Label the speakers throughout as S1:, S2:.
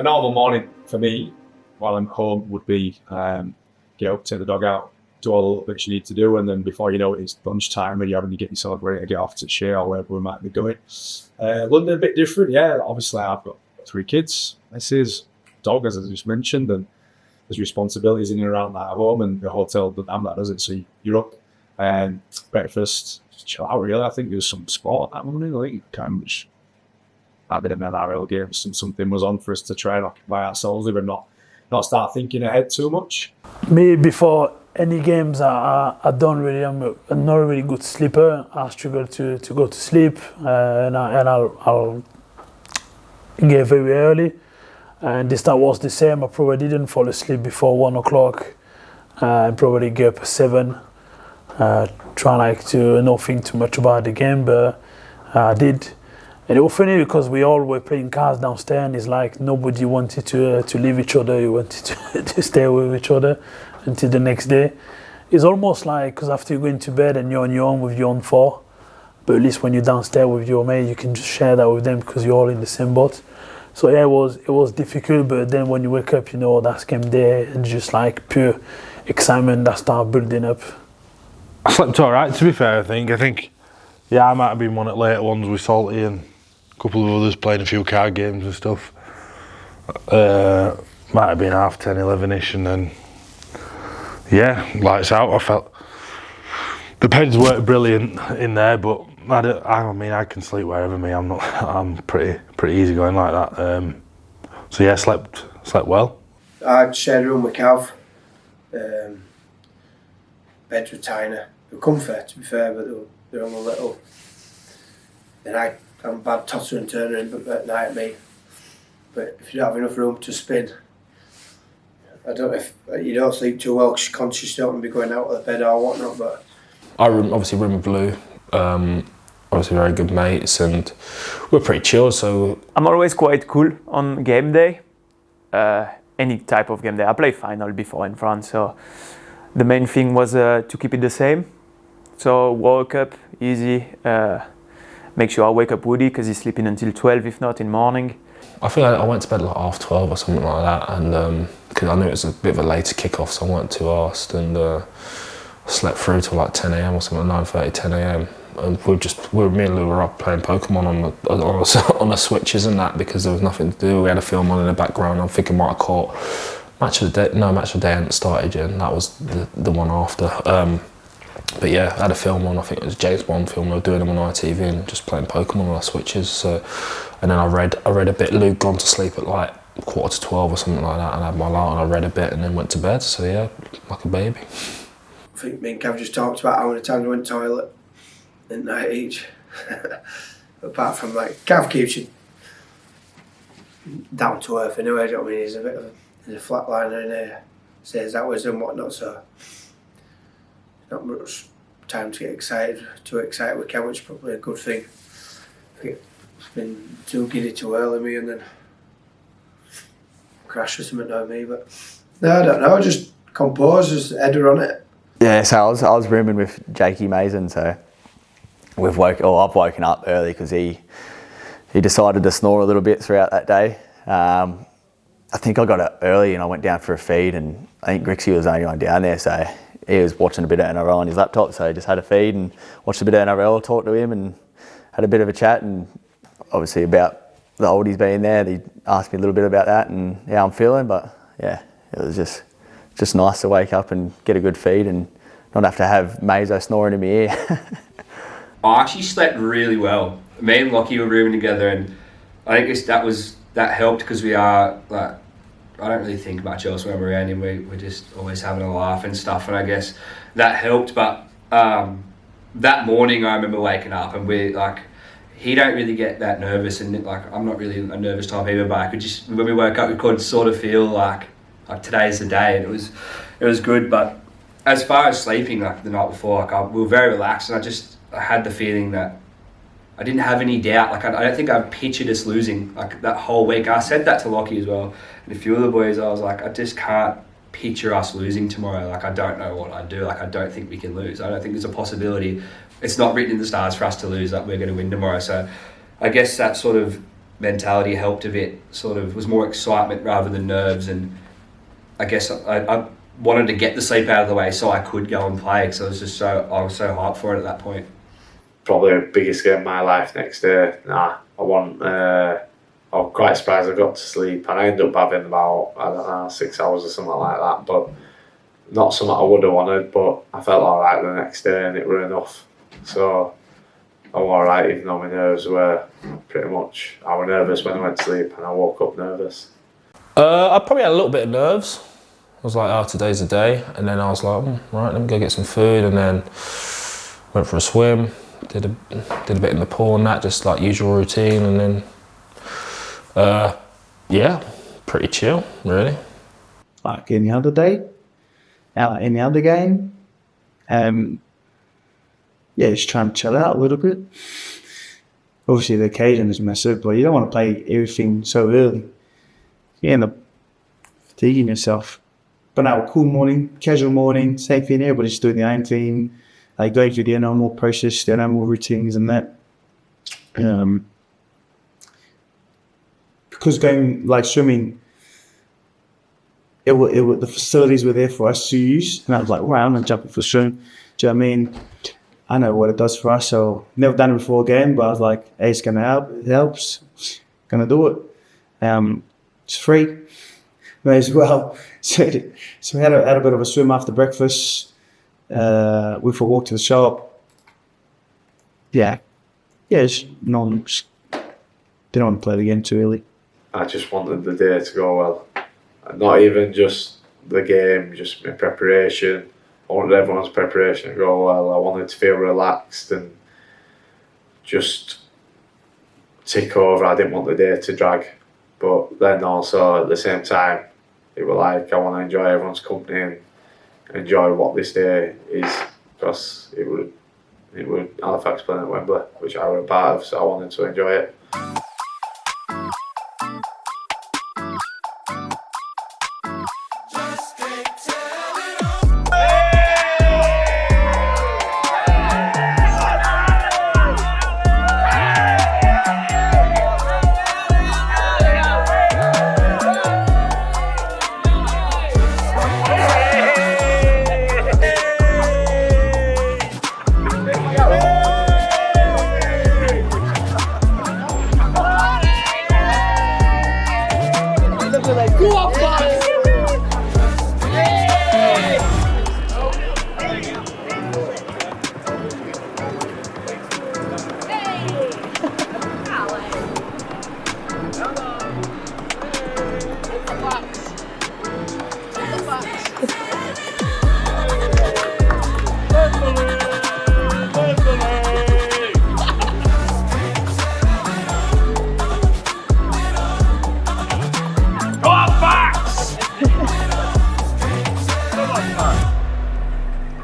S1: a normal morning for me while I'm home would be get up, take the dog out, do all the little bits you need to do, and then before you know it, it's lunchtime and you're having to get yourself ready to get off to Shea or wherever we might be going. London a bit different, yeah. Obviously, I've got 3 kids. This is dog, as I just mentioned, and there's responsibilities in and around that at home, and the hotel doesn't have that, does it? So you're up and breakfast, chill out. Really, I think there's some sport that morning. I think kind of a bit of an NRL game. Something was on for us to try and occupy ourselves, even not start thinking ahead too much.
S2: Me, before any games, I don't really. I'm not a really good sleeper. I struggle to go to sleep, and I'll get very early. And this time was the same. I probably didn't fall asleep before 1 o'clock. And probably get up at 7. Try to not think too much about the game, but I did. And it was funny because we all were playing cards downstairs, and it's like nobody wanted to leave each other. You wanted to stay with each other until the next day. It's almost like, because after you go into bed and you're on your own with your own 4, but at least when you're downstairs with your mate, you can just share that with them because you're all in the same boat. So yeah, it was difficult, but then when you wake up, that's game day, and just like pure excitement that start building up.
S3: I slept all right, to be fair. I think, yeah, I might have been one at later ones with Salty and a couple of others playing a few card games and stuff. Might have been 10:30, 11ish, and then yeah, lights out. I felt the pens weren't brilliant in there, but I can sleep wherever. I'm pretty easy going like that. So yeah, slept well.
S4: I shared a room with Cav. Beds were tiny. They were comfy, to be fair, but they were only little. Then I'm a bad tosser and turner at night, me. But if you don't have enough room to spin, I don't know if you don't sleep too well because you're conscious you don't want to be going out of the bed or whatnot. But
S5: I obviously room with Blue. Obviously very good mates, and we're pretty chill. So
S6: I'm always quite cool on game day. Any type of game day. I played final before in France, so the main thing was to keep it the same. So woke up easy. Make sure I wake up Woody because he's sleeping until 12, if not in the morning.
S5: I think I went to bed like 12:30 or something like that, and because I knew it was a bit of a later kickoff, so I wasn't too arsed, and slept through till like 10 a.m. or something, 9:30, 10 a.m. And me and Lou were up playing Pokemon on the switches and that because there was nothing to do. We had a film on in the background. I'm thinking I might have caught Match of the Day hadn't started yet, and that was the one after. But yeah, I had a film on. I think it was a James Bond film. They were doing them on ITV and just playing Pokemon on our switches. So, and then I read a bit. Lou gone to sleep at like 11:45 or something like that, and I had my light on. I read a bit and then went to bed. So yeah, like a baby.
S4: I think me and Cav just talked about how many times we went to the toilet at night each. Apart from Cav keeps you down to earth anyway, do you know what I mean? He's a flatliner and says that was and whatnot, so not much time to get too excited with Cav, which is probably a good thing. I think it's been too giddy too early, me, and then crash or something on me, but no, I don't know, just composed, just header on it.
S7: Yeah, so I was rooming with Jakey Mason, so I've woken up early because he decided to snore a little bit throughout that day. I think I got up early and I went down for a feed, and I think Grixie was the only one down there, so he was watching a bit of NRL on his laptop, so I just had a feed and watched a bit of NRL, talked to him and had a bit of a chat, and obviously about the oldies being there, he asked me a little bit about that and how I'm feeling, but yeah, it was just nice to wake up and get a good feed and not have to have Mazo snoring in my ear.
S8: I actually slept really well. Me and Lockie were rooming together, and I think that helped because we are like, I don't really think much else when we're around him. We're just always having a laugh and stuff, and I guess that helped. But that morning I remember waking up and he don't really get that nervous, and I'm not really a nervous type either, but I could just, when we woke up, we could sort of feel like today's the day, and it was good. But as far as sleeping the night before, we were very relaxed, and I had the feeling that I didn't have any doubt. I don't think I pictured us losing that whole week. I said that to Lockie as well, and a few of the boys. I was like, I just can't picture us losing tomorrow. I don't know what I'd do. I don't think we can lose. I don't think there's a possibility. It's not written in the stars for us to lose. We're going to win tomorrow. So I guess that sort of mentality helped a bit. Sort of was more excitement rather than nerves, and I guess I wanted to get the sleep out of the way so I could go and play, because I was so hyped for it at that point.
S9: Probably the biggest game of my life next day. I'm quite surprised I got to sleep, and I ended up having about, I don't know, 6 hours or something like that, but not something I would have wanted, but I felt alright the next day and it were enough. So I'm alright, even though my nerves were pretty much, I was nervous when I went to sleep and I woke up nervous.
S5: I probably had a little bit of nerves. I was like, oh, today's the day. And then I was like, right, let me go get some food, and then went for a swim, did a bit in the pool and that, just like usual routine, and then yeah, pretty chill, really.
S10: Like any other day, like any other game. Yeah, just trying to chill out a little bit. Obviously the occasion is massive, but you don't want to play everything so early. You end up fatiguing yourself. But now, cool morning, casual morning, same thing, everybody's doing their own thing, like going through their normal process, their normal routines and that. Because going like swimming, the facilities were there for us to use, and I was like, wow, I'm gonna jump in for a swim. Do you know what I mean? I know what it does for us, so never done it before again, but I was like, hey, it's gonna help, it helps, gonna do it. It's free, may as well. So we had a bit of a swim after breakfast, went for a walk to the shop. Just didn't want to play the game too early.
S9: I just wanted the day to go well. Not even just the game, just my preparation. I wanted everyone's preparation to go well. I wanted to feel relaxed and just tick over. I didn't want the day to drag. But then also at the same time, it was like I want to enjoy everyone's company and enjoy what this day is, because it would Halifax playing at Wembley, which I was a part of, so I wanted to enjoy it.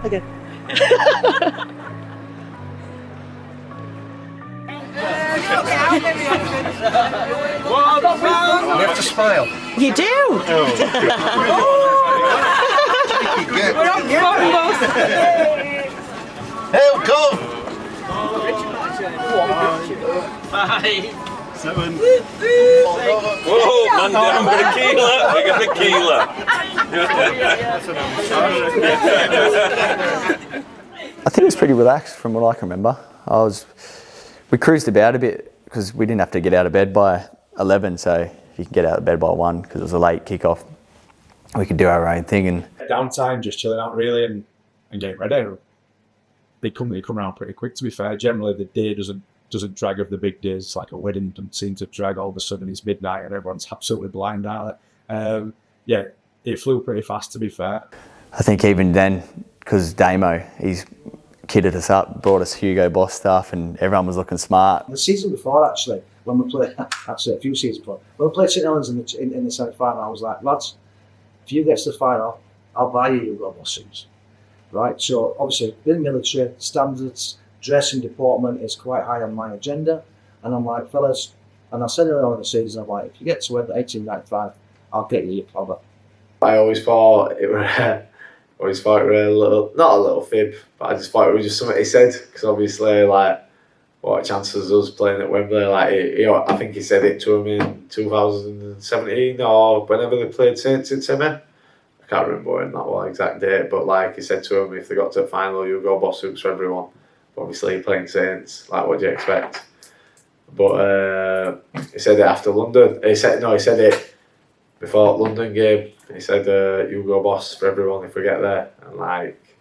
S11: Okay.
S12: You have to smile.
S11: You do? We're on fun, boss.
S12: Help, come!
S13: 5, 7.
S14: Whoa, man down with a keeler. We got a keeler.
S7: I think it was pretty relaxed from what I can remember. We cruised about a bit because we didn't have to get out of bed by 11, so if you can get out of bed by 1 because it was a late kickoff, we could do our own thing. And
S1: downtime, just chilling out really and getting ready. Big company come around pretty quick, to be fair. Generally the day doesn't drag of the big days. It's like a wedding doesn't seem to drag. All of a sudden it's midnight and everyone's absolutely blind out. It flew pretty fast, to be fair.
S7: I think even then, because Damo, he's kitted us up, brought us Hugo Boss stuff, and everyone was looking smart.
S10: The season before, actually, when we played, actually a few seasons before, when we played St Helens in the semi-final, I was like, lads, if you get to the final, I'll buy you Hugo Boss suits. Right? So obviously, being military, standards, dressing department is quite high on my agenda. And I'm like, fellas, and I said earlier in the season, I'm like, if you get to 1895, I'll get you your plover.
S9: I always thought it was a little, not a little fib, but I just thought it was just something he said, because obviously, like, what chances us playing at Wembley. Like, I think he said it to him in 2017 or whenever they played Saints in semi. I can't remember when that was exact date, but like he said to him, if they got to the final, you'll go boss hoops for everyone. But obviously playing Saints, like, what do you expect? But he said it after London. He said it before London game. He said, "You go boss for everyone if we get there." And like,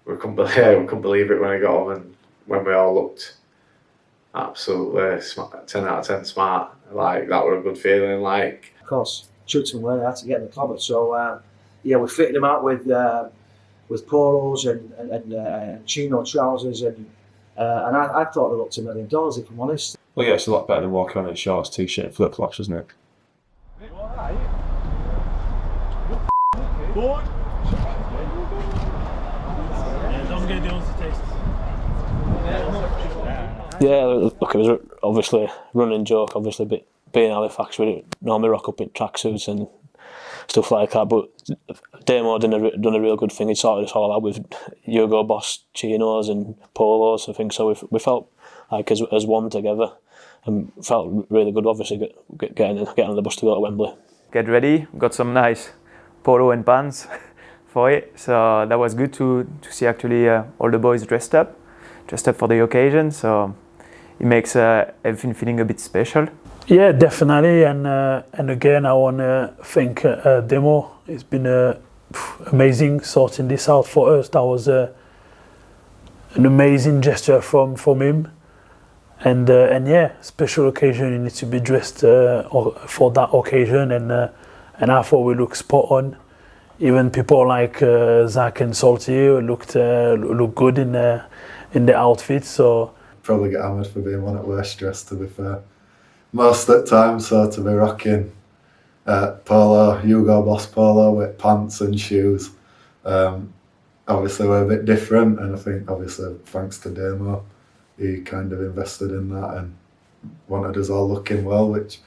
S9: we couldn't believe it when I got home, and when we all looked absolutely smart, 10 out of 10 smart. Like, that was a good feeling. Like,
S10: Of course, shoots and where they had to get in the cupboard. So yeah, we fitted them out with polos and chino trousers, and I thought they looked $1 million, if I'm honest.
S1: Well, yeah, it's a lot better than walking on in shorts, t-shirt, and flip-flops, isn't it?
S12: Yeah, look, it was obviously a running joke, obviously, but being Halifax, we normally rock up in tracksuits and stuff like that, but Damo done a real good thing. He sorted us all out with Hugo Boss chinos and polos, I think, so we felt like as one together, and felt really good, obviously, getting on the bus to go to Wembley.
S6: Get ready, got some nice polo and pants for it, so that was good to see actually all the boys dressed up for the occasion, so it makes everything feeling a bit special.
S2: Yeah, definitely, and again, I want to thank Demo. It's been amazing sorting this out for us. That was an amazing gesture from him, and yeah, special occasion. You need to be dressed for that occasion, and I thought we looked spot on. Even people like Zach and Salty looked good in the outfit. So
S15: probably get hammered for being one at worst dressed, to be fair. Most at times, so to be rocking polo, Hugo Boss polo with pants and shoes. Obviously we're a bit different, and I think obviously thanks to Damo, he kind of invested in that and wanted us all looking well, which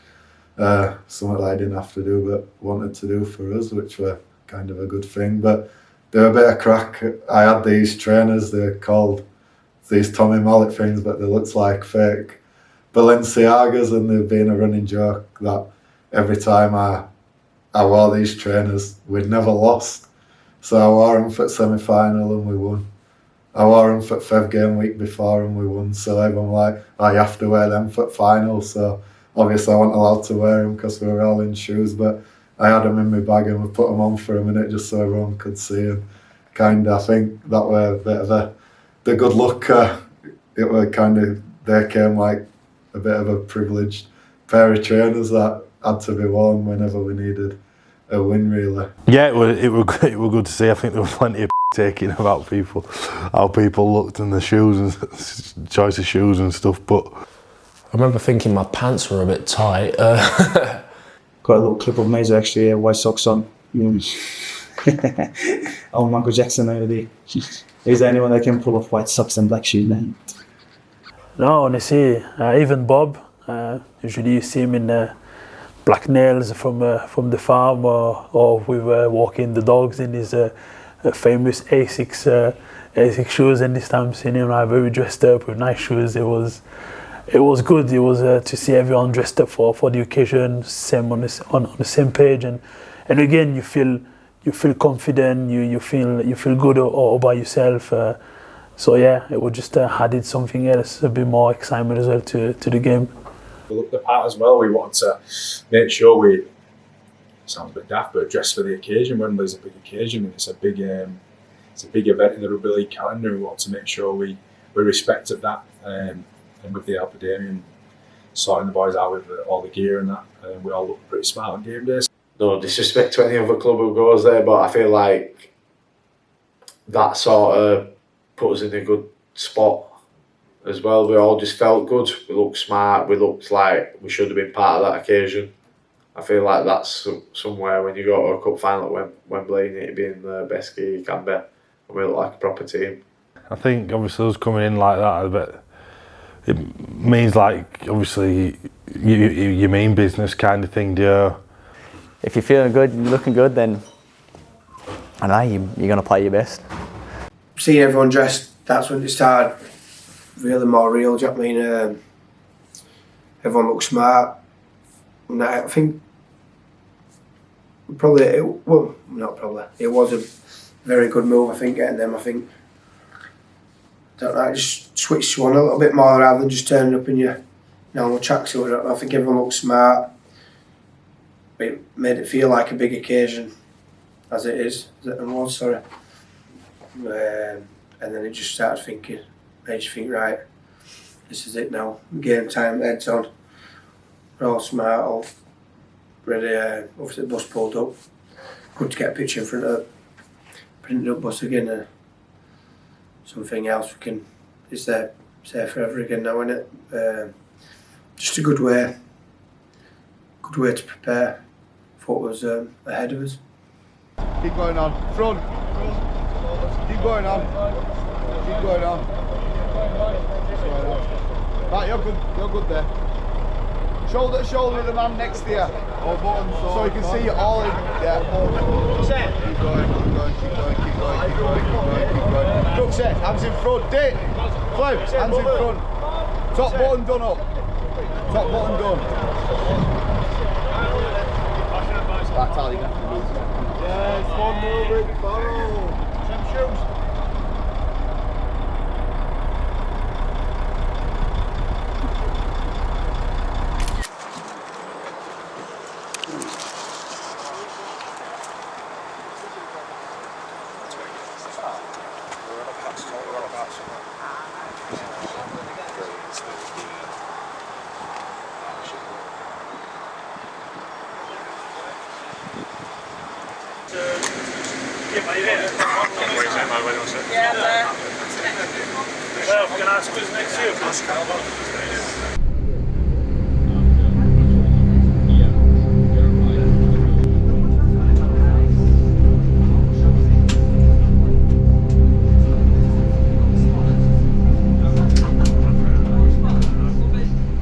S15: something that I didn't have to do but wanted to do for us, which were kind of a good thing. But they were a bit of crack. I had these trainers, they're called these Tommy Mallet things, but they looked like fake Balenciagas, and they've been a running joke that every time I wore these trainers, we'd never lost. So I wore them for semi-final and we won. I wore them for 5 game week before and we won. So everyone like, oh, you have to wear them for final. So obviously I wasn't allowed to wear them because we were all in shoes, but I had them in my bag and we put them on for a minute just so everyone could see them. Kind of, I think that were a bit of the good luck. It were kind of, they came like a bit of a privileged pair of trainers that had to be worn whenever we needed a win, really.
S3: Yeah, it were good to see. I think there was plenty of taking about people, how people looked in the shoes and choice of shoes and stuff. But
S5: I remember thinking my pants were a bit tight.
S10: Got a little clip of Mazer actually, white socks on. Oh, Michael Jackson already. Is there anyone that can pull off white socks and black shoes, man?
S2: no, honestly, even Bob. Usually you see him in black nails from the farm, or we were walking the dogs in his famous A6 shoes. And this time seeing him like very dressed up with nice shoes, it was good. It was to see everyone dressed up for the occasion, same on the same page, and again you feel confident, you feel good all by yourself. So yeah, it would just added something else, a bit more excitement as well to the game.
S1: We looked the part as well. We wanted to make sure we, sounds a bit daft, but dress for the occasion. Wembley's a big occasion, and it's a big event in the rugby league calendar. We want to make sure we respected that, and with the help of Damien sorting the boys out with all the gear and that, we all looked pretty smart on game days.
S9: No disrespect to any other club who goes there, but I feel like that sort of put us in a good spot as well. We all just felt good. We looked smart. We looked like we should have been part of that occasion. I feel like that's somewhere when you go to a cup final at Wembley, you need to be in the best gear you can be. And we look like a proper team.
S3: I think obviously us coming in like that a bit, it means like obviously you mean business kind of thing, do you?
S7: If you're feeling good, you're looking good, then I know you're going to play your best.
S4: Seeing everyone dressed, that's when it started really more real. Do you know what I mean? Everyone looked smart. And I think probably, it was a very good move. I think getting them. I think I just switched one a little bit more rather than just turning up in your normal tracksuit. I think everyone looked smart. It made it feel like a big occasion, as it is. Sorry. And then it just started thinking, made you think, right, this is it now. Game time, heads on. We're all smart, all ready. Obviously the bus pulled up. Good to get a picture in front of the printed up bus again. Something else it's there, say forever again now, isn't it? Just a good way to prepare for what was ahead of us.
S15: Keep going on. Front. Keep going on. Keep going on. Right, you're good there. Shoulder to shoulder with the man next to you. So you can see you all in. Yeah. Keep going. Crook set, hands in front. Dick. Clem, hands in front. Top button done up. Top button done. That's all you got to do. Yes, 1-0, Rick Farrell. Some shoes.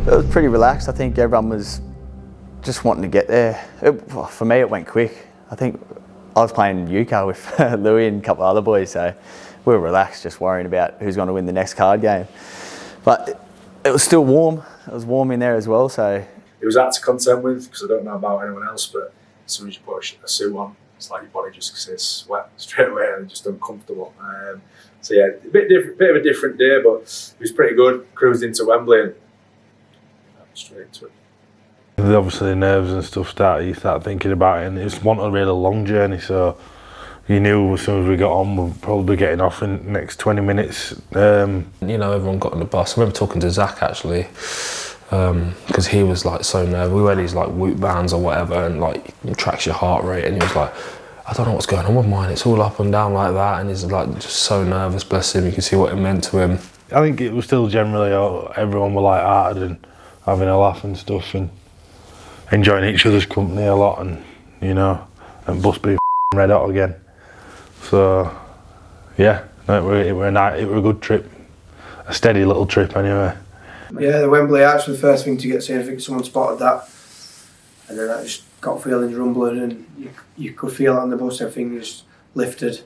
S7: It was pretty relaxed. I think everyone was just wanting to get there. For me, it went quick. I think I was playing UCA with Louis and a couple of other boys, so we were relaxed, just worrying about who's going to win the next card game. But it was still warm. It was warm in there as well, so.
S1: It was hard to contend with because I don't know about anyone else, but as soon as you put a suit on, it's like your body just gets sweat straight away and just uncomfortable. So yeah, a bit of a different day, but it was pretty good. Cruised into Wembley and straight into it.
S3: Obviously the nerves and stuff you start thinking about it, and it's not a really long journey, so you knew as soon as we got on we'd probably be getting off in the next 20 minutes.
S5: Everyone got on the bus. I remember talking to Zach actually, because he was like so nervous. We wear these like whoop bands or whatever, and like it tracks your heart rate, and he was like, I don't know what's going on with mine, it's all up and down like that, and he's like just so nervous, bless him. You can see what it meant to him.
S3: I think it was still generally everyone were light-hearted and having a laugh and stuff and enjoying each other's company a lot, and and bus being red hot again. So yeah, no, it were a good trip, a steady little trip anyway.
S4: Yeah, the Wembley Arch was the first thing to get seen. I think someone spotted that, and then that just got feelings rumbling, and you could feel it on the bus. Everything just lifted.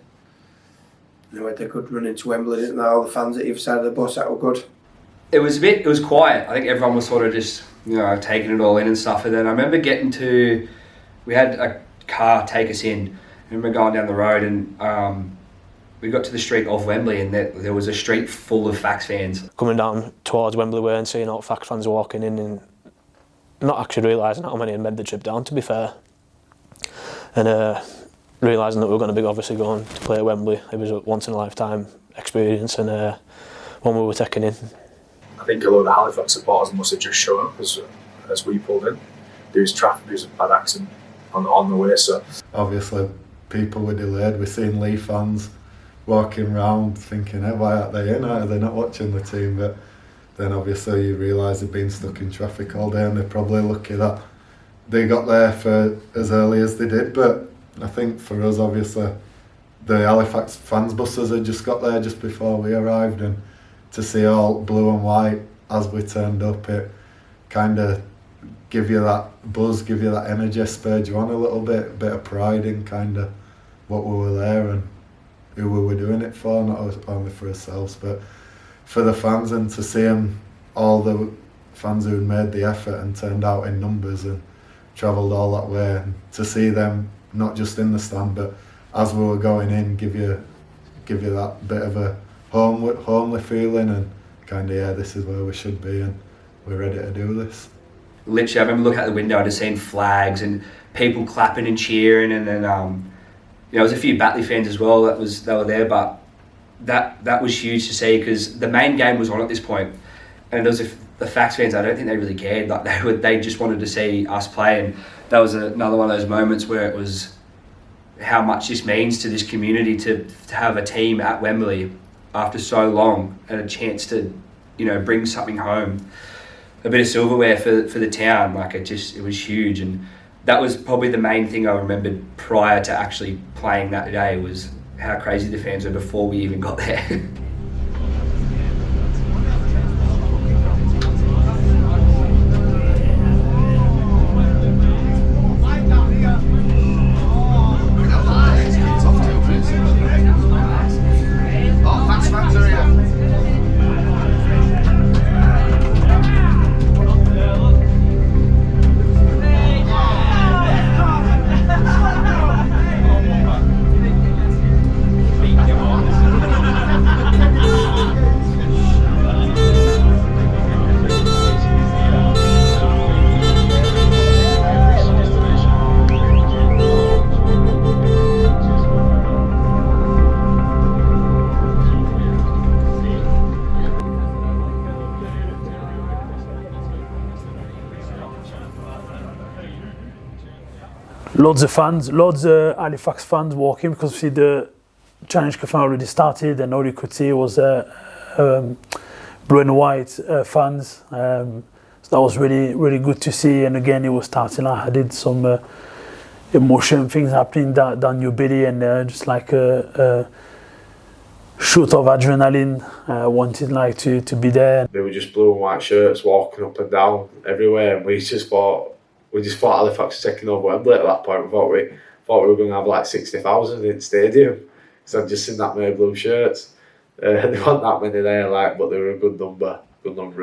S4: And they could run into Wembley, didn't they? All the fans at either side of the bus, that were good.
S8: It was quiet. I think everyone was sort of just taking it all in and stuff. And then I remember we had a car take us in. I remember going down the road, and we got to the street of Wembley, and there was a street full of Fax fans.
S12: Coming down towards Wembley Way and seeing all Fax fans walking in, and not actually realising how many had made the trip down, to be fair. And realising that we were going to be obviously going to play at Wembley. It was a once in a lifetime experience, and one we were taking in.
S1: I think a lot of the Halifax supporters must have just shown up as we pulled in. There was traffic, there was a bad accident on the way, so.
S15: Obviously people were delayed. We've seen Leigh fans walking around thinking, hey, why aren't they in? Are they not watching the team? But then obviously you realise they've been stuck in traffic all day, and they're probably lucky that they got there for as early as they did. But I think for us, obviously, the Halifax fans buses had just got there just before we arrived, and to see all blue and white as we turned up, it kind of give you that buzz, give you that energy, spurred you on a little bit, a bit of pride in kind of what we were there and who we were doing it for, not only for ourselves. But for the fans, and to see them, all the fans who made the effort and turned out in numbers and travelled all that way, and to see them not just in the stand but as we were going in, give you that bit of a homely feeling, and kind of, yeah, this is where we should be and we're ready to do this.
S8: Literally, I remember looking out the window, I'd have seen flags and people clapping and cheering, and then there was a few Batley fans as well they were there, but that was huge to see, because the main game was on at this point, and there was the Fax fans, I don't think they really cared. Like they just wanted to see us play, and that was another one of those moments where it was how much this means to this community to have a team at Wembley after so long and a chance to, bring something home, a bit of silverware for the town. Like it was huge, and that was probably the main thing I remembered prior to actually playing that day, was how crazy the fans were before we even got there.
S2: Loads of fans, loads of Halifax fans walking, because see the Challenge Cup already started, and all you could see was blue and white fans. So that was really, really good to see. And again, it was starting. I did some emotion things happening down your belly, and just like a shoot of adrenaline, wanted like to be there.
S9: They were just blue and white shirts walking up and down everywhere, and we just thought Halifax was taking over Wembley at that point. We thought we were going to have like 60,000 in the stadium. So I'd just seen that many blue shirts. There weren't that many there, but they were a good number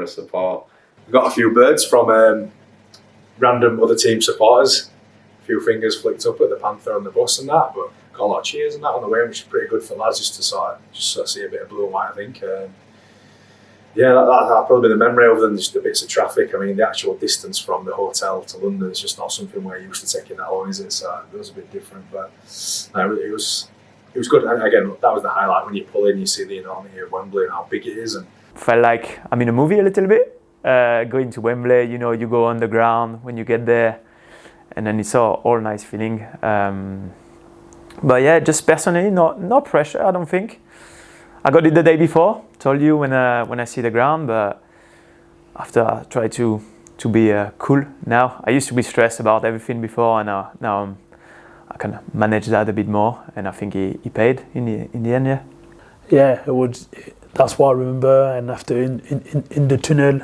S9: of support.
S1: We got a few birds from random other team supporters. A few fingers flicked up at the Panther on the bus and that, but got a lot of cheers and that on the way, which is pretty good for lads, just to sort of see a bit of blue and white, I think. Yeah, that'll probably be the memory, other than just the bits of traffic. I mean, the actual distance from the hotel to London is just not something we're used to taking that long, is it? So it was a bit different, but it was good. And again, that was the highlight, when you pull in, you see the enormity of Wembley and how big it is. And
S6: felt like I'm in a movie a little bit. Going to Wembley, you go on the ground when you get there, and then it's all nice feeling. But yeah, just personally, no pressure, I don't think. I got it the day before, told you when I see the ground, but after I try to be cool now. I used to be stressed about everything before, and now I can manage that a bit more, and I think he paid in the end, yeah.
S2: Yeah, that's what I remember. And after in the tunnel,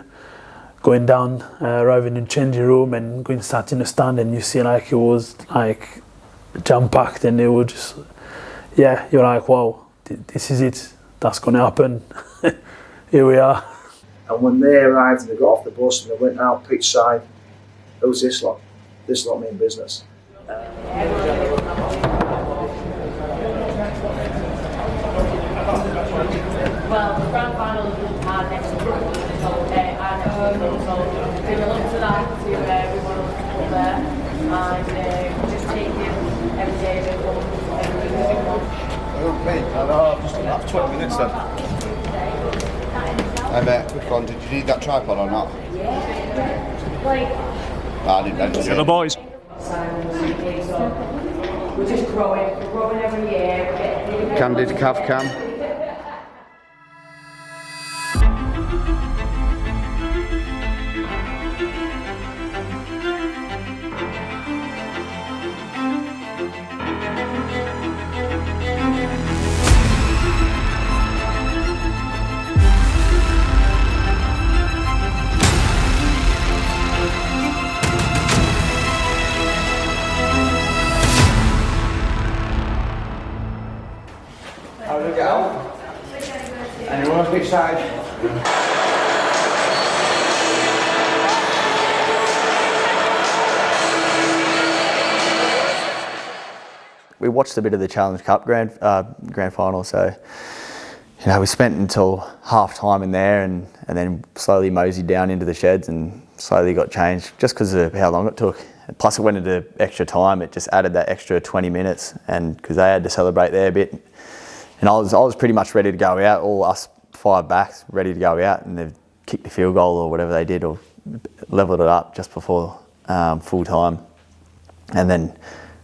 S2: going down, arriving in changing room and going start in the stand, and you see like it was like jam packed, and it was just, yeah, you're like, wow, this is it. That's going to happen. Here we are.
S16: And when they arrived and they got off the bus and they went out pitch side, it was this lot. This lot mean business.
S17: Well, the grand final is hard next week, so we will look to that, we want to look there, and just take it every day, every week.
S18: Just 20 minutes then. Hey mate, quick one, did you need that tripod or not? I didn't rent it.
S13: Hello boys.
S17: We're just growing every year.
S18: Candid Cav Cam.
S16: How did it get out? Anyone on pitch side?
S7: We watched a bit of the Challenge Cup grand final, so we spent until half time in there and then slowly moseyed down into the sheds and slowly got changed just because of how long it took. Plus it went into extra time, it just added that extra 20 minutes and because they had to celebrate there a bit. And I was pretty much ready to go out, all us 5 backs ready to go out, and they've kicked the field goal or whatever they did or levelled it up just before full time. And then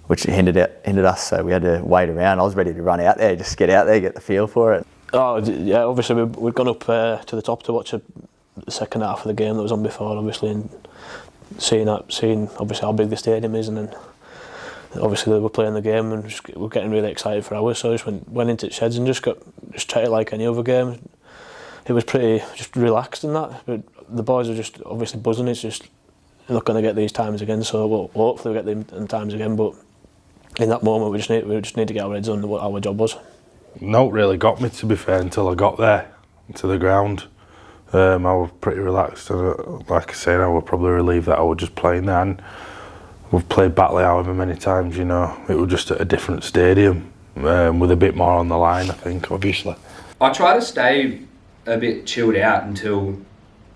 S7: which hindered us, so we had to wait around. I was ready to run out there, just get out there, get the feel for it.
S12: Oh yeah, obviously we'd gone up to the top to watch the second half of the game that was on before, obviously, and seeing obviously how big the stadium is, and then obviously they were playing the game and we were getting really excited for ours. So I just went into the sheds and just treated it like any other game. It was pretty just relaxed in that, but the boys are just obviously buzzing. It's just they're not going to get these times again, so we'll hopefully we'll get them times again. But in that moment, we just need to get our heads on what our job was.
S3: No, it really got me, to be fair, until I got there to the ground. I was pretty relaxed, and like I said, I was probably relieved that I was just playing there. And we've played Batley however many times, it was just at a different stadium with a bit more on the line, I think, obviously.
S8: I try to stay a bit chilled out until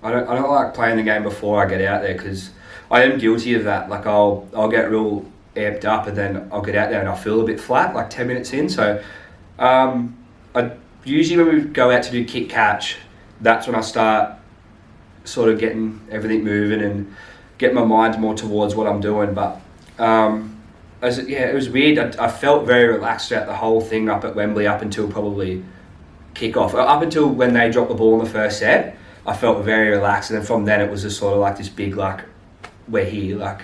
S8: I don't like playing the game before I get out there, because I am guilty of that. Like I'll get real amped up and then I'll get out there and I'll feel a bit flat like 10 minutes in. So I usually when we go out to do kick catch, that's when I start sort of getting everything moving and get my mind more towards what I'm doing. But it was weird. I felt very relaxed throughout the whole thing up at Wembley up until probably kick-off. Up until when they dropped the ball in the first set, I felt very relaxed, and then from then it was just sort of like this big, like, we're here, like,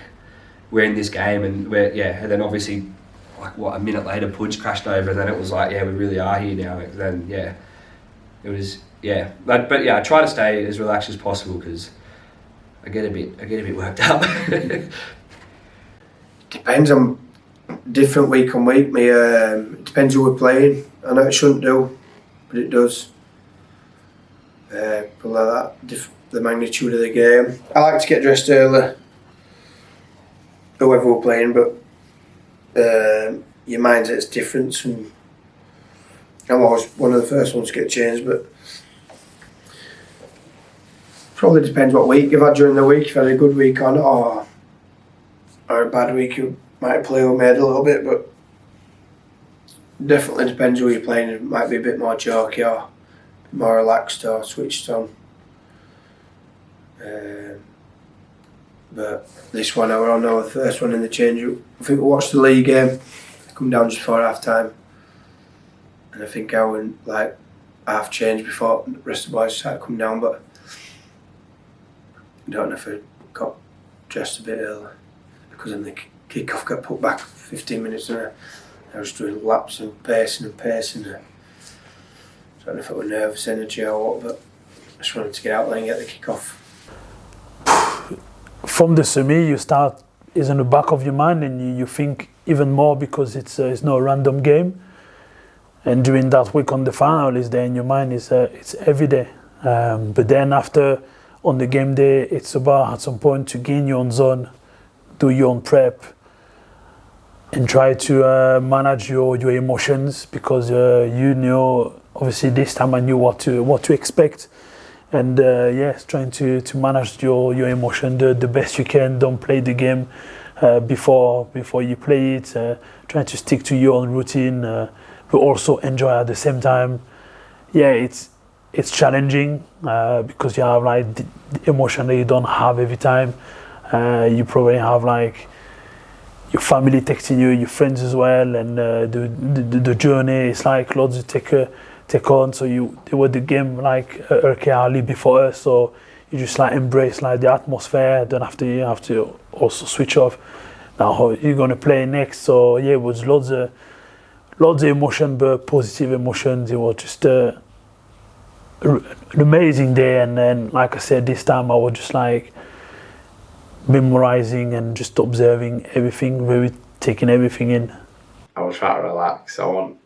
S8: we're in this game, and and then obviously, like, a minute later, Pudge crashed over, and then it was like, we really are here now. And then, it was, But I try to stay as relaxed as possible, because I get a bit worked up.
S4: Depends on different week on week. It depends who we're playing. I know it shouldn't do, but it does. Probably like that, the magnitude of the game. I like to get dressed early, whoever we're playing, but your mindset's different, and I'm always one of the first ones to get changed, but probably depends what week you've had during the week. If you had a good week on or a bad week, you might play on made a little bit, but definitely depends who you're playing. It might be a bit more chalky or more relaxed or switched on. But this one, I don't know, the first one in the change. I think we watched the league game, come down just before half time, and I think I went like half change before the rest of the boys started coming down. But I don't know if I got dressed a bit early because then the kick-off got put back 15 minutes and I was doing laps and pacing. I don't know if it was nervous energy or what, but I just wanted to get out there and get the kick-off.
S2: From the semi, you start is in the back of your mind, and you think even more because it's no random game. And during that week on the final is there in your mind, it's every day. But then after on the game day, it's about at some point to gain your own zone, do your own prep, and try to manage your emotions, because obviously this time I knew what to expect. And trying to manage your emotion the best you can. Don't play the game before you play it. Trying to stick to your own routine, but also enjoy at the same time. It's challenging because you have like the emotion that you don't have every time. You probably have like your family texting you, your friends as well, and the journey is like lots to take on. So they were the game like early before us, so you just like embrace like the atmosphere. Don't have to also switch off. Now how you're gonna play next? So it was lots of emotion, but positive emotions. It was just an amazing day. And then, like I said, this time I was just like memorizing and just observing everything, really taking everything in.
S9: I will try to relax. I want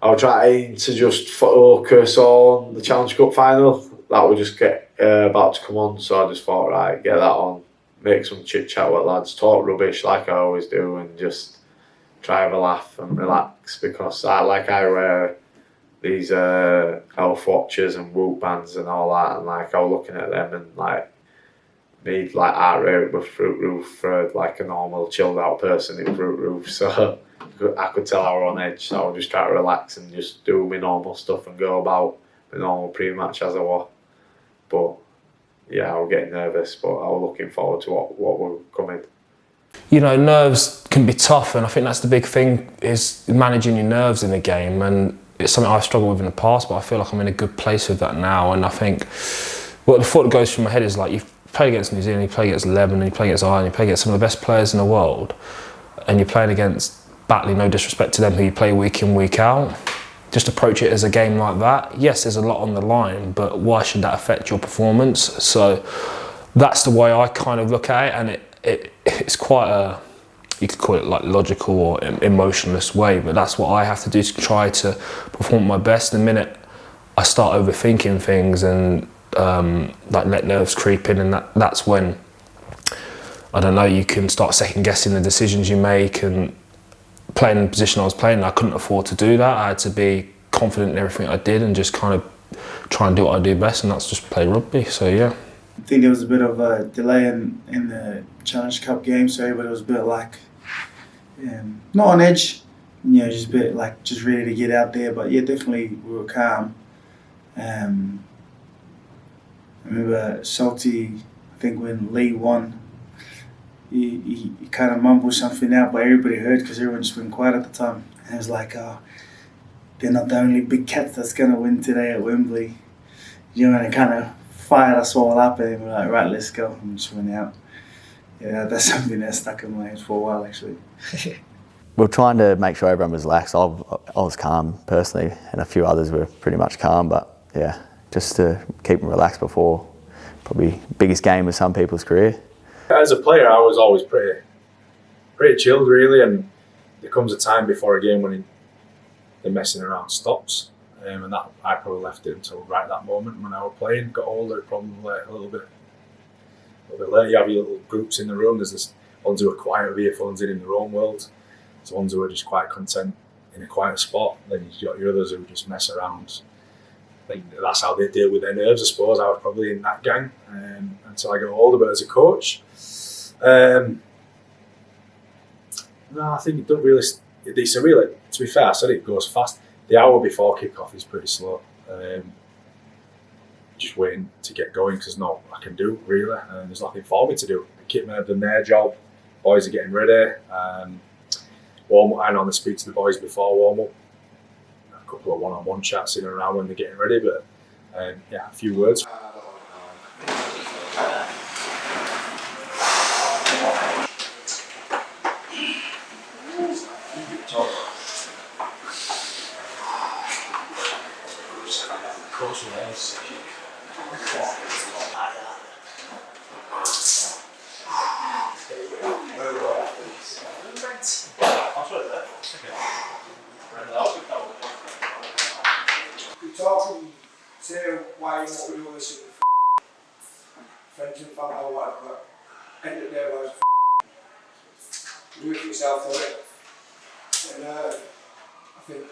S9: I was trying to just focus on the Challenge Cup final. That would just get about to come on, so I just thought, right, get that on, make some chit chat with lads, talk rubbish like I always do, and just try have a laugh and relax, because I wear these elf watches and Whoop bands and all that, and like I was looking at them and like me like heart rate with Fruit Roof for like a normal chilled out person in Fruit Roof, so I could tell I was on edge, so I would just try to relax and just do my normal stuff and go about my normal pre-match as I was. But yeah, I was getting nervous, but I was looking forward to what were coming.
S5: You know, nerves can be tough, and I think that's the big thing, is managing your nerves in a game, and it's something I've struggled with in the past, but I feel like I'm in a good place with that now. And I think the thought that goes through my head is like, you've played against New Zealand, you play against Lebanon, you play against Ireland, you play against some of the best players in the world, and you're playing against Batley, no disrespect to them, who you play week in, week out. Just approach it as a game like that. Yes, there's a lot on the line, but why should that affect your performance? So that's the way I kind of look at it, and it's quite a, you could call it like logical or emotionless way, but that's what I have to do to try to perform my best. The minute I start overthinking things and like let nerves creep in, and that's when, I don't know, you can start second guessing the decisions you make. And playing in the position I was playing, I couldn't afford to do that. I had to be confident in everything I did and just kind of try and do what I do best, and that's just play rugby. So yeah.
S10: I think there was a bit of a delay in the Challenge Cup game, so everybody was a bit like, not on edge, you know, just a bit like just ready to get out there. But yeah, definitely we were calm. I remember Salty, I think when Lee won, he kind of mumbled something out, but everybody heard because everyone just went quiet at the time. And it was like, they're not the only big cats that's going to win today at Wembley. You know, and it kind of fired us all up, and we're like, right, let's go. And just went out. Yeah, that's something that stuck in my head for a while, actually.
S7: We were trying to make sure everyone was relaxed. I was calm personally, and a few others were pretty much calm, but yeah, just to keep them relaxed before probably biggest game of some people's career.
S1: As a player, I was always pretty chilled, really, and there comes a time before a game when the messing around stops, and that I probably left it until right that moment when I was playing. Got older, probably a little bit later. You have your little groups in the room. There's this ones who are quiet with earphones in their own world. There's ones who are just quite content in a quiet spot. Then you've got your others who just mess around. I think that's how they deal with their nerves, I suppose. I was probably in that gang until I got older, but as a coach, no, I think it don't really. It's a really, to be fair, I said it goes fast. The hour before kickoff is pretty slow. Just waiting to get going because there's not I can do really. There's nothing for me to do. The kitmen have done their job. Boys are getting ready. Warm up. I normally speak to the boys before warm up. A couple of one-on-one chats in and around when they're getting ready, but yeah, a few words.
S16: You're talking to why you want to do this with friends and family or whatever, but end of the day, why do it for yourself, do it. And I think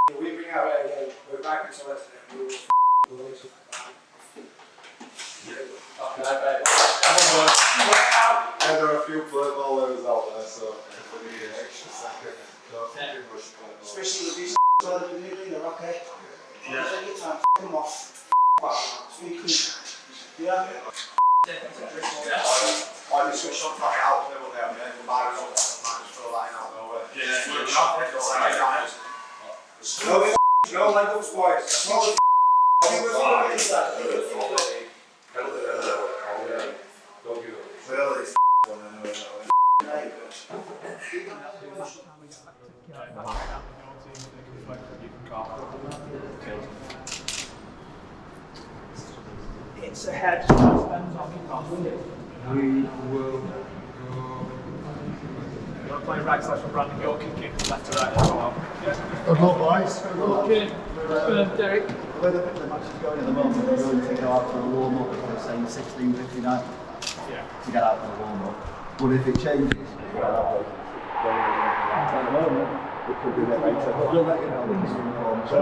S16: if we bring out again, we're back into it and we'll
S15: There are a few footballers out there, so if we need an extra second, don't rush.
S16: especially with these brothers in Italy, they're okay.
S15: Yeah.
S16: Take your time, them off. Yeah.
S15: Why do switch on back out there, and then the bars on just throw that in out nowhere.
S16: No leg ups, boys.
S11: It's a head.
S15: We will go.
S13: So playing right slash from Brandon, go kicking left to right as well.
S15: Good luck, boys. Good luck.
S13: Okay. Derek.
S19: The way the match is going at the moment, we're willing to go out for a warm-up, I'm saying 16:59 to get out for a warm-up. But if it changes, at the moment, it could be a bit later. But we'll let you know when it's informed.
S13: So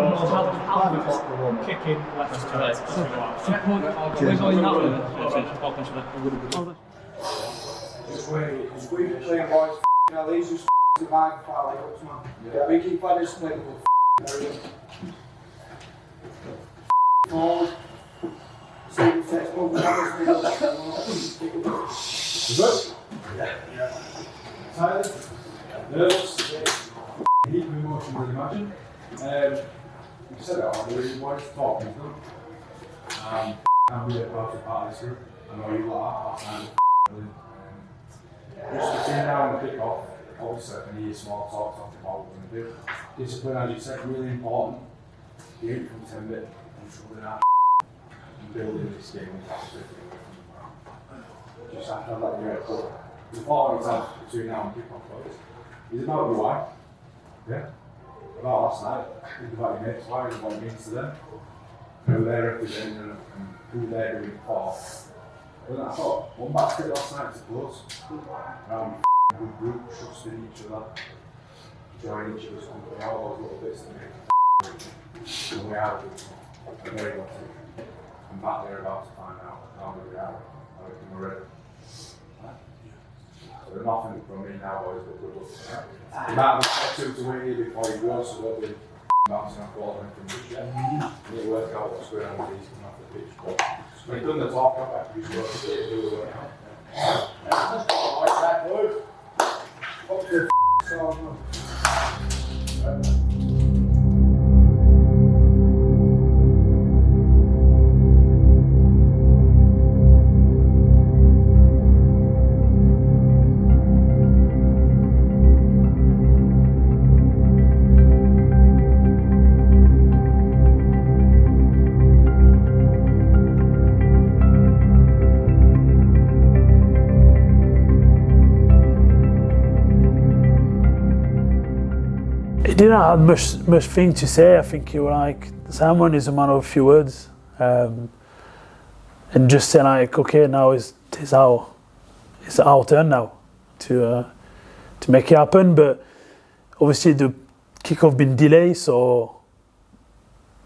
S13: Halifax kicking left to right as we go out. We're going that way.
S16: Just wait. Just wait for playing boys. Now these just the back, like up to man. Yeah, we keep playing this play. Forward. Same text over
S1: Good? Yeah. Tired? Nervous? Heat of emotion, really imagine. You said it already, boys, talking to them. I'm really proud to be part of this group. I know you lot are. Just between now and the kickoff, obviously, I need small talks off about what we're going to do. Discipline, as you said, really important. You ain't from 10 bit controlling that and building this game faster. Just have to have that great goal. The important time between now and kickoff is about your why. Yeah? About last night, think about your mates, why and what it means to them. Who they're representing and who they're doing for. And I thought, one basket last night to close. Around a good group, trusting each other, enjoying each other's company, all those little bits that make and we are good. Very lucky. I'm back there about to find out how we are. I reckon we're ready. So nothing from me now, boys, but good luck. You might have a step two to win here before you go, so don't be bouncing off all of them from the jet. You need to work out what's going on with these coming off the pitch. But we've done the talk up after you score to do the work out.
S2: He didn't have much thing to say. I think he was like, Simon is a man of a few words. And just saying like, okay, now it's our turn now to make it happen. But obviously the kickoff been delayed, so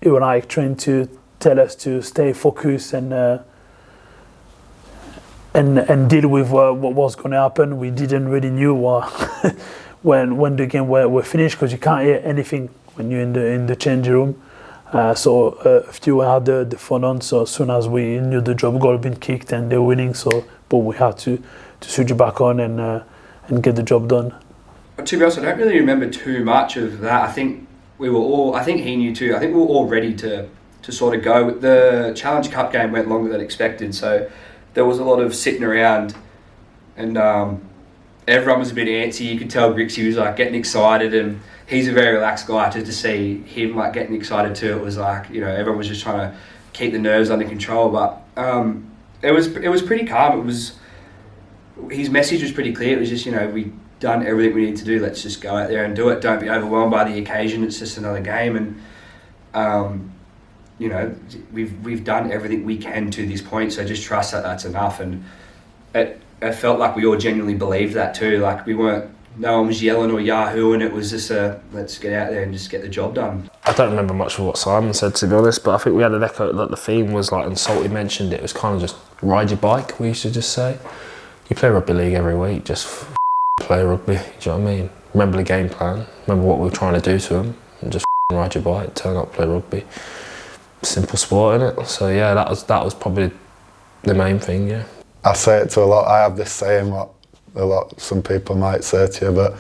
S2: he was like trying to tell us to stay focused and deal with what was going to happen. We didn't really knew what when the game were finished, because you can't hear anything when you're in the changing room. So a few had the phone on. So as soon as we knew the job goal had been kicked and they were winning, but we had to switch it back on and get the job done.
S8: To be honest, I don't really remember too much of that. I think we were all. I think he knew too. I think we were all ready to sort of go. The Challenge Cup game went longer than expected, so there was a lot of sitting around and. Everyone was a bit antsy. You could tell Grixie was like getting excited, and he's a very relaxed guy. To see him like getting excited too, it was like, you know, everyone was just trying to keep the nerves under control. But it was pretty calm. It was, his message was pretty clear. It was just, you know, we done everything we need to do. Let's just go out there and do it. Don't be overwhelmed by the occasion. It's just another game, and you know, we've done everything we can to this point. So just trust that that's enough. And it felt like we all genuinely believed that too. Like no one was yelling or yahooing. It was just let's get out there and just get the job done.
S5: I don't remember much of what Simon said, to be honest, but I think we had an echo that the theme was like, and Salty mentioned it was kind of just ride your bike. We used to just say, you play rugby league every week, just play rugby. Do you know what I mean? Remember the game plan. Remember what we were trying to do to them, and just ride your bike, turn up, play rugby. Simple sport, innit? So yeah, that was probably the main thing. Yeah.
S15: I say it to a lot. I have this saying, what some people might say to you, but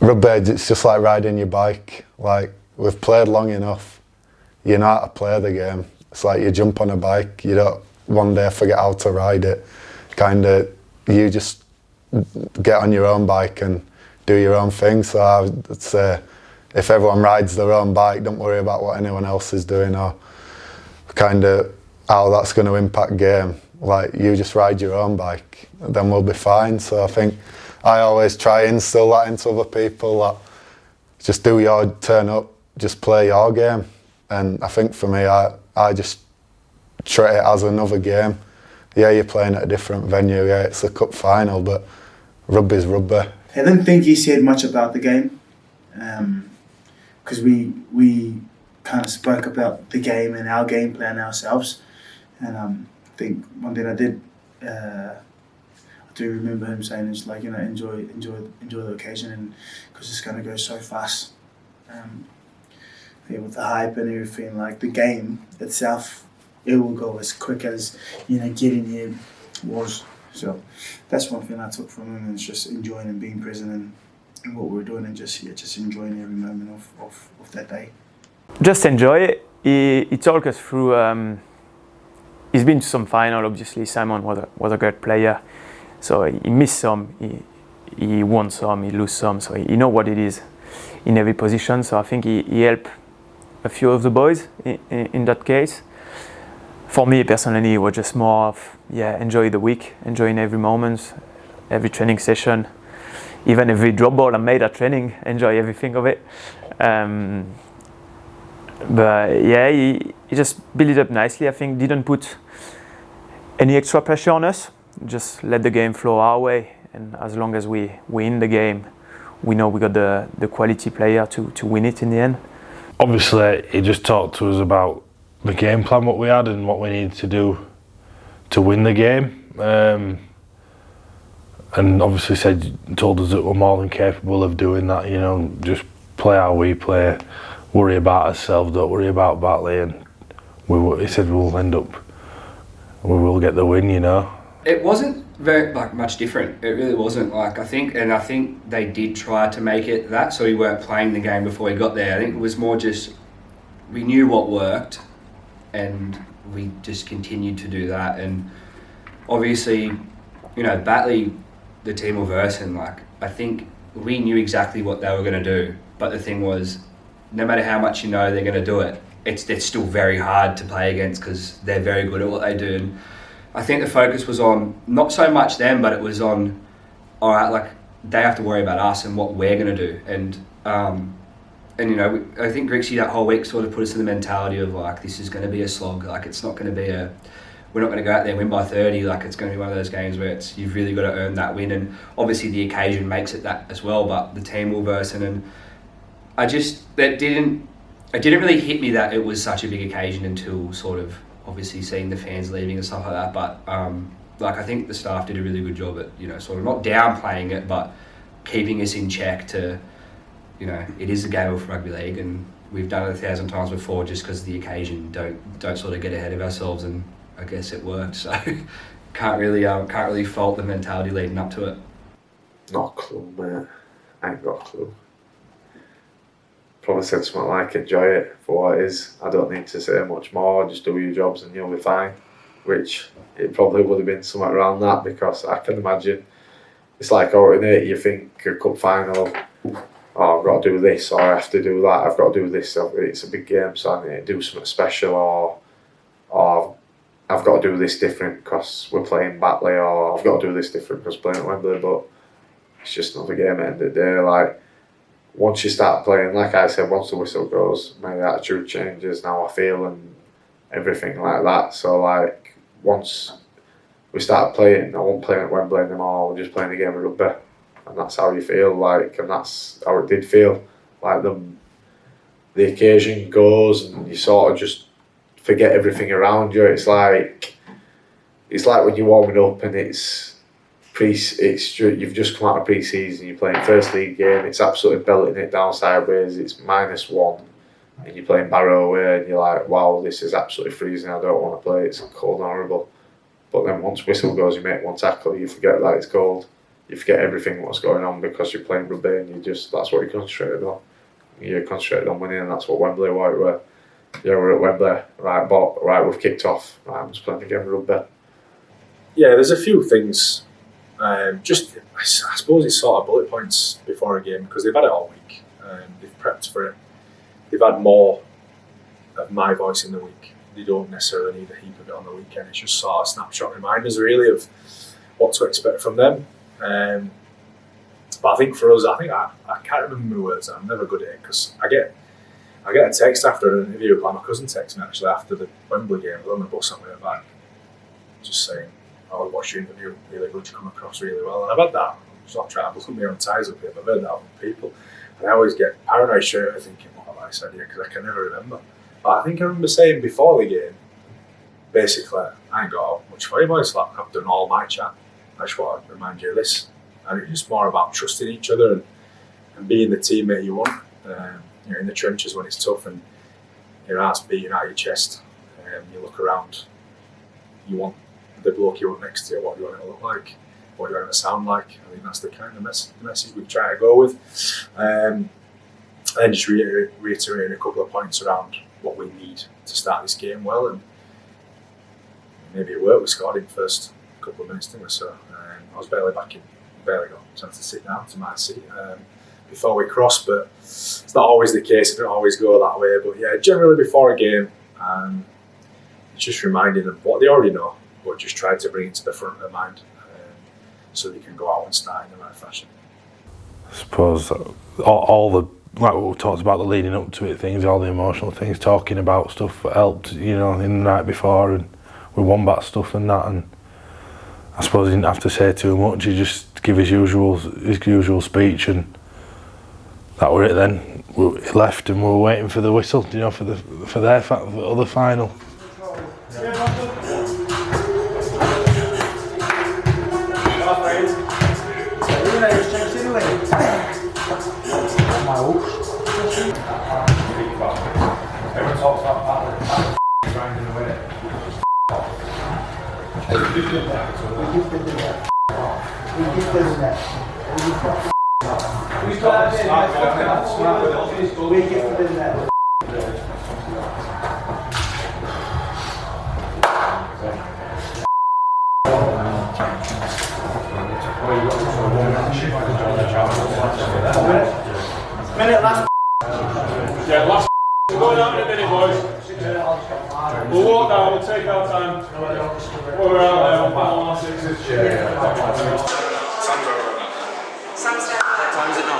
S15: rugby, it's just like riding your bike. Like, we've played long enough, you know how to play the game. It's like you jump on a bike, you don't one day forget how to ride it. Kind of, you just get on your own bike and do your own thing. So I would say, if everyone rides their own bike, don't worry about what anyone else is doing or kind of how that's going to impact game. Like, you just ride your own bike, then we'll be fine. So I think I always try and instill that into other people, that just turn up, just play your game. And I think for me, I just treat it as another game. Yeah, you're playing at a different venue, yeah, it's the cup final, but rugby's rugby.
S10: I didn't think he said much about the game, because we kind of spoke about the game and our game plan ourselves. And I think one thing I do remember him saying is like, you know, enjoy the occasion, and because it's going to go so fast. Yeah, with the hype and everything, like the game itself, it will go as quick as, you know, getting here was. So that's one thing I took from him, is just enjoying and being present in what we're doing, and just enjoying every moment of that day.
S6: Just enjoy it. He talked us through. He's been to some final. Obviously, Simon was a great player, so he missed some, he won some, he lose some. So he know what it is in every position. So I think he helped a few of the boys in that case. For me personally, it was just more of enjoy the week, enjoying every moment, every training session, even every drop ball I made at training. Enjoy everything of it. But yeah, he just built it up nicely. I think didn't put any extra pressure on us. Just let the game flow our way, and as long as we win the game, we know we got the quality player to win it in the end.
S3: Obviously, he just talked to us about the game plan, what we had and what we needed to do to win the game. And obviously told us that we're more than capable of doing that, you know, just play how we play, worry about ourselves, don't worry about Batley, and he said we will get the win, you know.
S8: It wasn't very much different. It really wasn't. I think they did try to make it that, so we weren't playing the game before we got there. I think it was more just we knew what worked, and we just continued to do that. And obviously, you know, Batley, the team were versing. I think we knew exactly what they were going to do, but the thing was, no matter how much you know they're going to do it, it's still very hard to play against because they're very good at what they do. And I think the focus was on not so much them, but it was on, all right, they have to worry about us and what we're going to do. And you know, I think Grixie that whole week sort of put us in the mentality of this is going to be a slog. It's not going to be we're not going to go out there and win by 30. It's going to be one of those games where you've really got to earn that win. And obviously the occasion makes it that as well, but the team will verse. And it didn't really hit me that it was such a big occasion until sort of obviously seeing the fans leaving and stuff like that. But I think the staff did a really good job at, you know, sort of not downplaying it, but keeping us in check to, you know, it is a game of rugby league, and we've done it 1,000 times before just because of the occasion. Don't sort of get ahead of ourselves, and I guess it worked. So can't really fault the mentality leading up to it.
S9: Not a clue, mate. I ain't got a clue. Probably said something like enjoy it for what it is. I don't need to say much more. Just do your jobs and you'll be fine. Which it probably would have been somewhere around that, because I can imagine it's like, in it you think a cup final, I've got to do this, or I have to do that, I've got to do this, it's a big game, so I need to do something special, or I've got to do this different because we're playing Batley, or I've got to do this different because we're playing at Wembley. But it's just another game at the end of the day. Once you start playing, like I said, once the whistle goes, my attitude changes, how I feel and everything like that. So once we start playing, I won't play at Wembley anymore, we're just playing a game of rugby. And that's how you feel, and that's how it did feel. The occasion goes and you sort of just forget everything around you. It's like when you're warming up and you've just come out of pre-season, you're playing first league game, it's absolutely belting it down sideways, it's -1, and you're playing Barrow away and you're like, wow, this is absolutely freezing, I don't want to play, it's cold and horrible. But then once whistle goes, you make one tackle, you forget that it's cold, you forget everything what's going on because you're playing rugby, and that's what you're concentrated on. You're concentrated on winning, and that's what Wembley were. Yeah, we're at Wembley, right, we've kicked off, right, I'm just playing a game of rugby.
S1: Yeah, there's a few things. I suppose it's sort of bullet points before a game, because they've had it all week. They've prepped for it. They've had more of my voice in the week. They don't necessarily need a heap of it on the weekend. It's just sort of snapshot reminders, really, of what to expect from them. But I think for us, I can't remember my words. I'm never good at it because I get a text after an interview. Like my cousin texted me actually after the Wembley game. I was on the bus on the way back, just saying, "I watched your interview. Really good. You come across really well." And I've had that. I'm just not trying to put my own ties up here, but I've heard that from people, and I always get paranoid straight away thinking, "What have I said here?" Because I can never remember. But I think I remember saying before the game, basically, I ain't got much for you boys. Like I've done all my chat. I just want to remind you of this. And it's just more about trusting each other and being the teammate you want. You're in the trenches when it's tough and your heart's beating out of your chest. You look around, you want the bloke you want next to you, what you want it to look like, what you want it to sound like. I think that's the kind of message we try to go with. And then just reiterating a couple of points around what we need to start this game well. And maybe it worked, we scored in the first couple of minutes, didn't we? So I was barely back in. Barely got a chance to sit down to my seat before we crossed, but it's not always the case. It don't always go that way. But yeah, generally before a game, it's just reminding them what they already know, but just try to bring it to the front of their mind so they can go out and start in the right fashion.
S3: I suppose all the, like what we talked about, the leading up to it things, all the emotional things, talking about stuff that helped, in the night before, and we won back stuff and that, and I suppose he didn't have to say too much. He just give his usual speech, and that were it. Then he left, and we were waiting for the whistle, for the other final.
S1: Everyone talks about grinding away.
S13: Yeah, last. We're going out in a minute, boys. We'll walk down, we'll take our time. We're out there, we'll follow our sixes.
S11: Sam's down. What time is it now?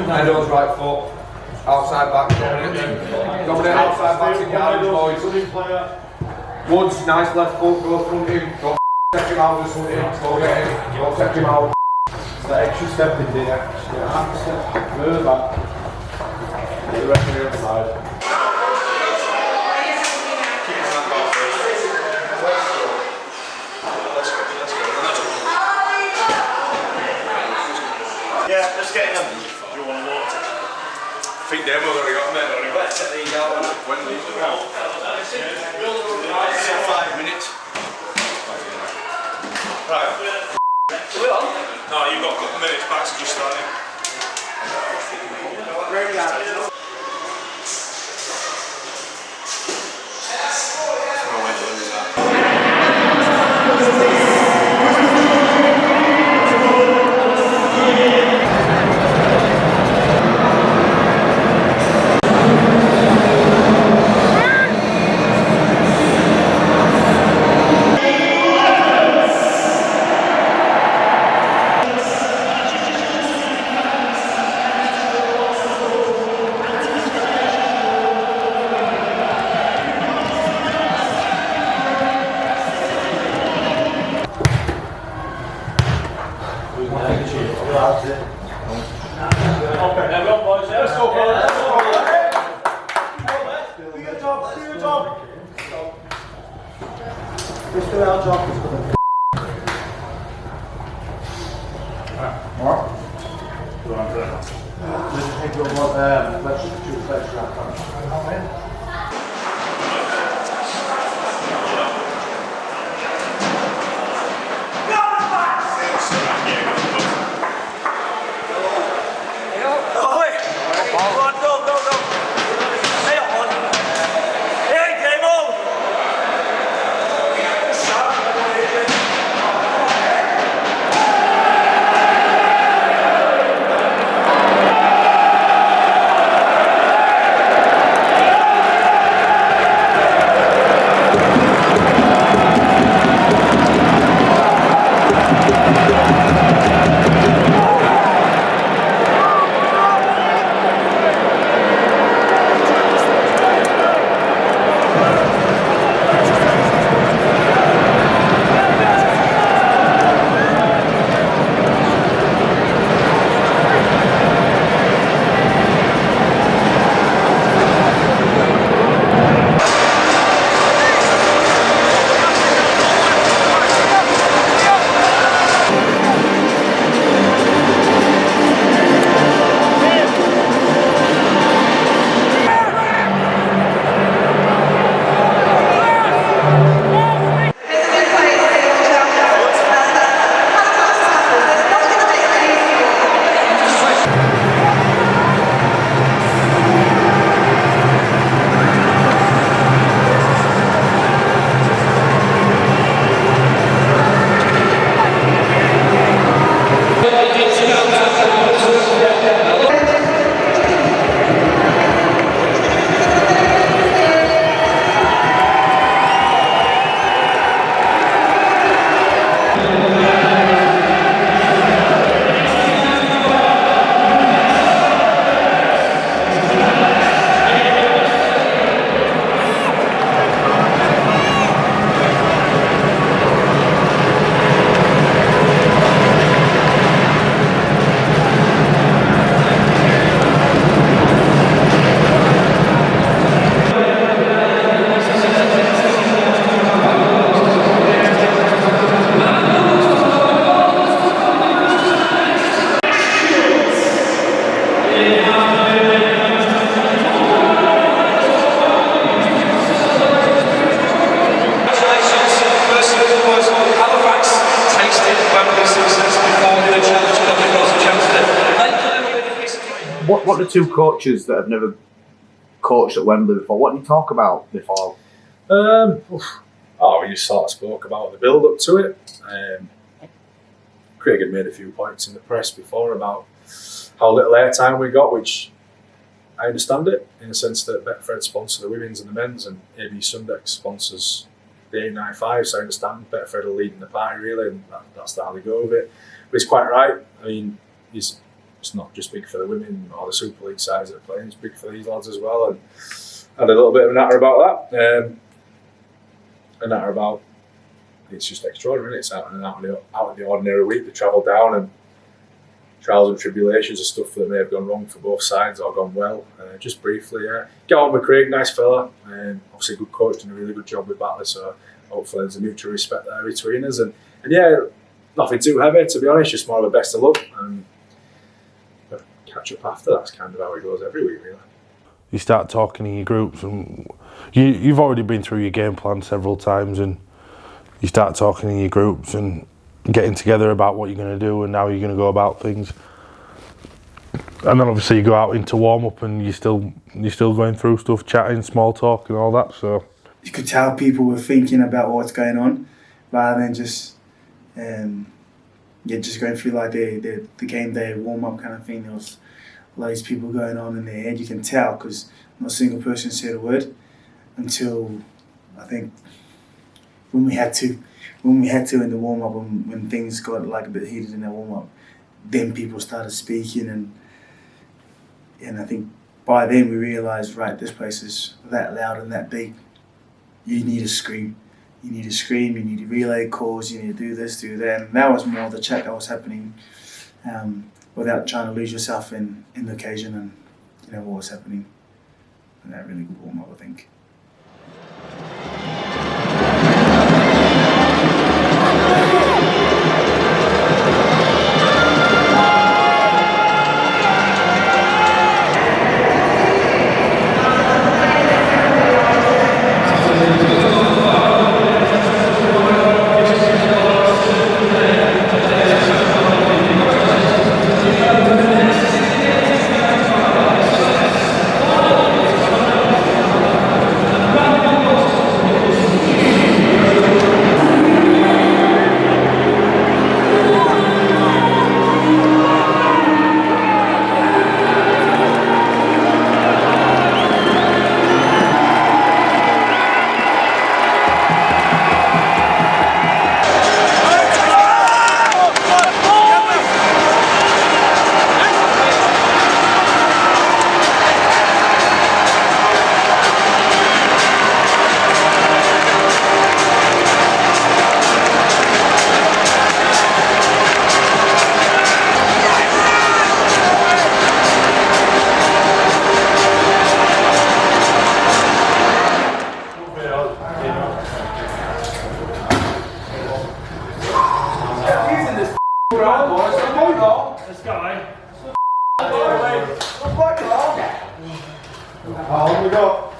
S20: Meadows right foot, outside back, dominate outside back to Gardens, boys. Woods, nice left foot, go front him, go check him out, just front him, go get him, go check him out. It's that extra step in there, just get a half a step further back. Get the rest of the other side.
S14: Yeah, let's get him. Do you want to walk? I think they've already got them there. Let's get these out. Wembley. 5 minutes. Right. Are we on? No, you've got a couple of minutes back to just starting.
S11: Where are we at?
S19: what are the two coaches that have never coached at Wembley before? What did you talk about before?
S1: We just sort of spoke about the build up to it. Craig had made a few points in the press before about how little airtime we got, which I understand it in the sense that Betfred sponsor the women's and the men's, and AB Sundecks sponsors the 895. So I understand Betfred are leading the party really, and that's how they go with it. But it's quite right. I mean, it's not just big for the women or the Super League sides that are playing; it's big for these lads as well. And I had a little bit of a natter about that. A natter about it's just extraordinary. It's out of the ordinary week. They travel down and trials and tribulations of stuff that may have gone wrong for both sides or gone well. Just briefly, get on with Craig, nice fella. Obviously, a good coach, doing a really good job with Batley. So hopefully, there's a mutual respect there between us. And yeah, nothing too heavy to be honest. Just more of a best of luck and catch up after. That's kind of how it goes every week, really.
S3: You start talking in your groups, and you've already been through your game plan several times, and you start talking in your groups and getting together about what you're going to do and how you're going to go about things. And then obviously you go out into warm up and you're still going through stuff, chatting, small talk and all that. So
S10: you could tell people were thinking about what's going on rather than just just going through like the game day warm up kind of thing. There was loads of people going on in their head. You can tell because not a single person said a word until I think when we had to in the warm up, when things got like a bit heated in the warm up, then people started speaking, and I think by then we realised, right, this place is that loud and that big. You need to scream. You need to scream. You need to relay calls. You need to do this, do that. And that was more the chat that was happening, without trying to lose yourself in the occasion and what was happening. And that really good warm up, I think.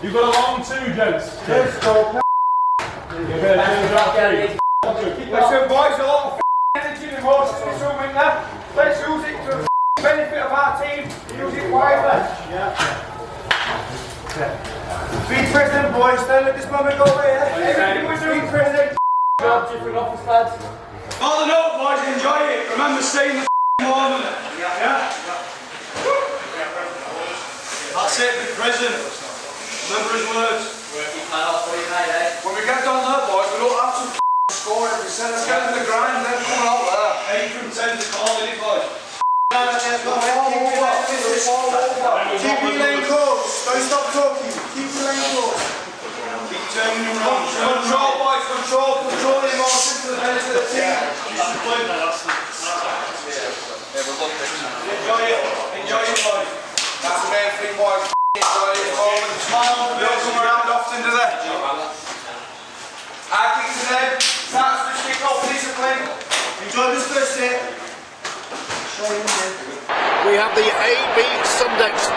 S14: You've got a long two, gents. Let's go. Listen, boys, a lot of energy and emotion in this room, isn't there? Let's use it to the benefit of our team. Use it wisely. Be present, boys. Don't let this moment go away. Everything we do, be present. Different office, lads. On the note, boys, enjoy it. Remember, stay in the moment. Yeah? That's it, be present. Remember his words. When we get down there, boys, we don't have to score every set. Let's get in the grind, then come out there. 8 from 10 to call it, boys. Keep your lane close. Don't stop talking. Keep your lane close. Keep turning around. Control, boys. Control the emotion for the benefit of the team. Discipline. Enjoy it. Enjoy it, boys. That's the main thing, boys. Enjoy it. Smile. Don't come around often, do they? I think today starts to kick off discipline. Enjoy this first set.
S21: We have the AB Sundecks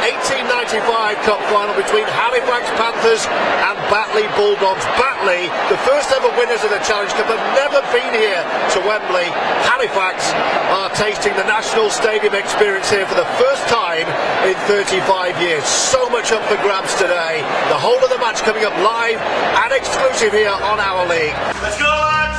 S21: 1895 Cup final between Halifax Panthers and Batley Bulldogs. Batley, the first ever winners of the Challenge Cup, have never been here to Wembley. Halifax are tasting the National Stadium experience here for the first time time in 35 years. So much up for grabs today. The whole of the match coming up live and exclusive here on Our League.
S14: Let's go, lads!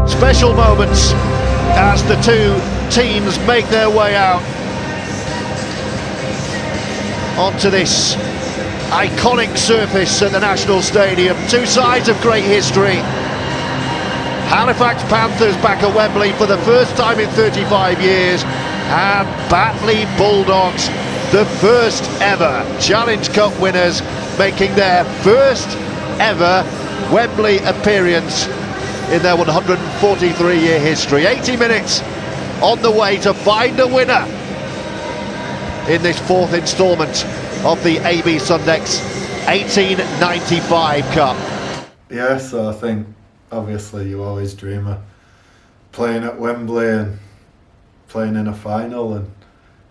S21: Special moments as the two teams make their way out onto this iconic surface at the National Stadium. Two sides of great history. Halifax Panthers back at Wembley for the first time in 35 years, and Batley Bulldogs, the first ever Challenge Cup winners, making their first ever Wembley appearance in their 143-year history. 80 minutes on the way to find a winner in this fourth instalment of the AB Sundecks 1895 Cup.
S15: Yeah, so I think obviously you always dream of playing at Wembley and playing in a final, and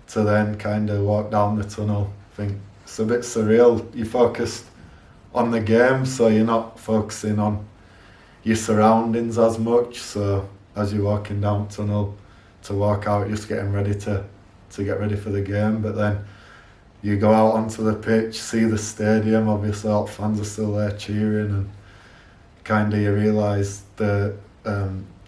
S15: to then kind of walk down the tunnel. I think it's a bit surreal. You're focused on the game, so you're not focusing on your surroundings as much. So as you're walking down the tunnel to walk out, just getting ready to get ready for the game. But then you go out onto the pitch, see the stadium, obviously all the fans are still there cheering, and kind of you realise the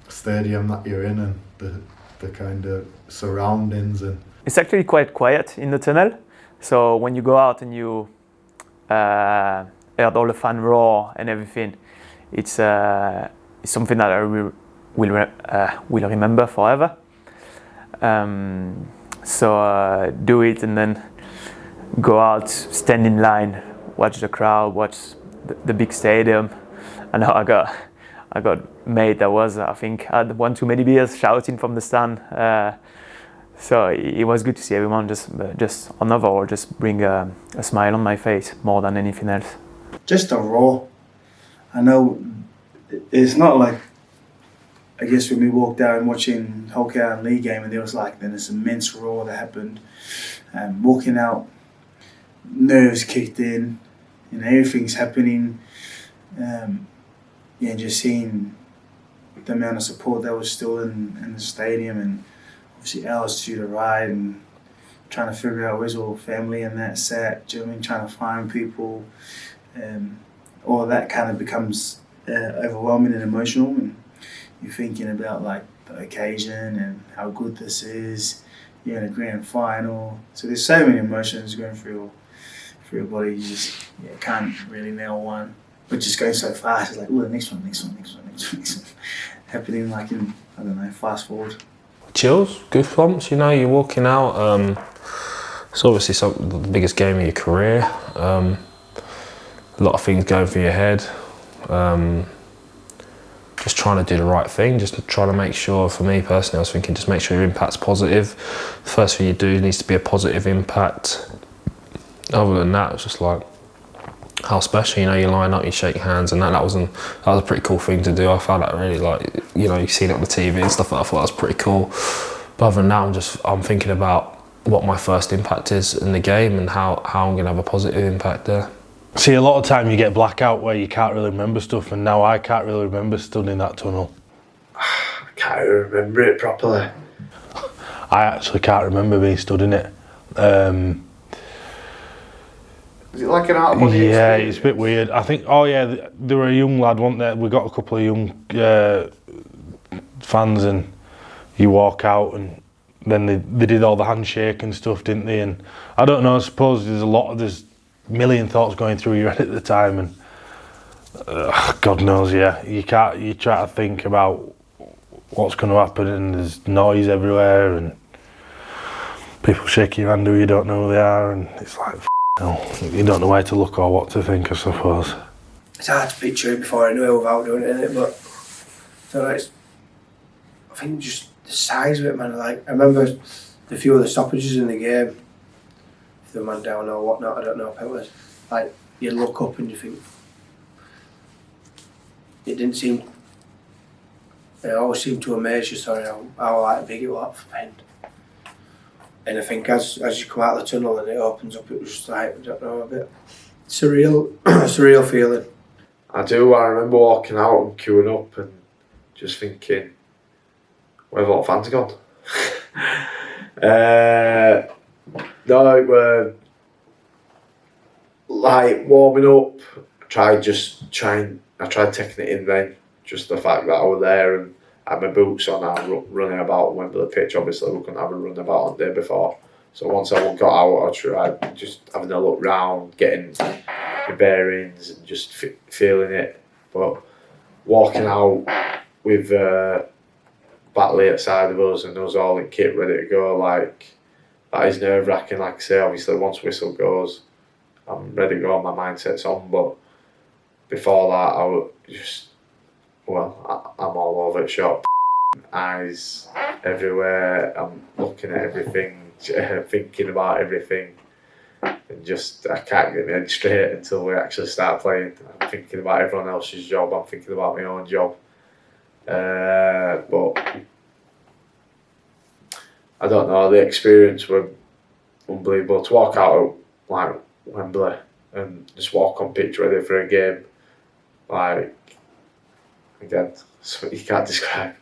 S15: stadium that you're in and the kind of surroundings. And
S6: it's actually quite quiet in the tunnel, so when you go out and you heard all the fan roar and everything, it's something that I will remember forever. So do it and then go out, stand in line, watch the crowd, watch the big stadium. And I got mate that was, I think, had one too many beers shouting from the stand. So it was good to see everyone just on overall just bring a smile on my face more than anything else.
S10: Just a roar. I know it's not like, I guess when we walked out and watching Hulk out in league game, and there was like then this immense roar that happened. Walking out, nerves kicked in, everything's happening. Just seeing the amount of support that was still in the stadium, and obviously hours to the ride, and trying to figure out where's all family and that sat, do you know what I mean? Trying to find people. All of that kind of becomes overwhelming and emotional, and you're thinking about like the occasion and how good this is. You're in a grand final, so there's so many emotions going through your body. You just can't really nail one, but just going so fast. It's like, oh, the next one, happening like in, I don't know, fast forward.
S5: Chills, goosebumps. You're walking out. It's obviously the biggest game of your career. A lot of things going through your head. Just trying to do the right thing, just trying to make sure, for me personally, I was thinking just make sure your impact's positive. The first thing you do needs to be a positive impact. Other than that, it's just like how special, you line up, you shake hands, and that was a pretty cool thing to do. I found that really, like, you've seen it on the TV and stuff, I thought that was pretty cool. But other than that, I'm thinking about what my first impact is in the game and how I'm going to have a positive impact there.
S3: See, a lot of time you get blackout where you can't really remember stuff, and now I can't really remember stood in that tunnel.
S9: I can't remember it properly.
S3: I actually can't remember being stood in it.
S9: Is it like an out of body
S3: Yeah,
S9: experience?
S3: it's a bit weird. I think, there were a young lad, wasn't there? We got a couple of young fans, and you walk out, and then they did all the handshake and stuff, didn't they? And I don't know, I suppose there's a million thoughts going through your head at the time, and God knows, you try to think about what's going to happen, and there's noise everywhere, and people shaking your hand who you don't know who they are, and it's like, you don't know where to look or what to think, I suppose.
S4: It's hard to picture it before I know without doing it, but I think just the size of it, man. Like, I remember the few of the stoppages in the game, if the man down or whatnot, I don't know if it was, like, you look up and you think, it always seemed to amaze you, how like big it was for paint. And I think as you come out of the tunnel and it opens up, it was just like, I don't know, a bit surreal feeling.
S9: I remember walking out and queuing up and just thinking, where have all the fans gone? No, it were like warming up. I tried taking it in then, just the fact that I was there and had my boots on, I was running about Wembley pitch. Obviously, we couldn't have a run about on the day before. So once I got out, I tried just having a look round, getting my bearings and just feeling it. But walking out with Batley outside of us and us all in kit ready to go, like, that is nerve wracking. Like I say, obviously once whistle goes, I'm ready to go, my mindset's on. But before that, I was just, I'm all over it shop. Eyes everywhere, I'm looking at everything, thinking about everything, and just, I can't get my head straight until we actually start playing. I'm thinking about everyone else's job, I'm thinking about my own job. But I don't know, the experience was unbelievable. To walk out of like Wembley and just walk on pitch ready for a game, like, again, something you can't describe.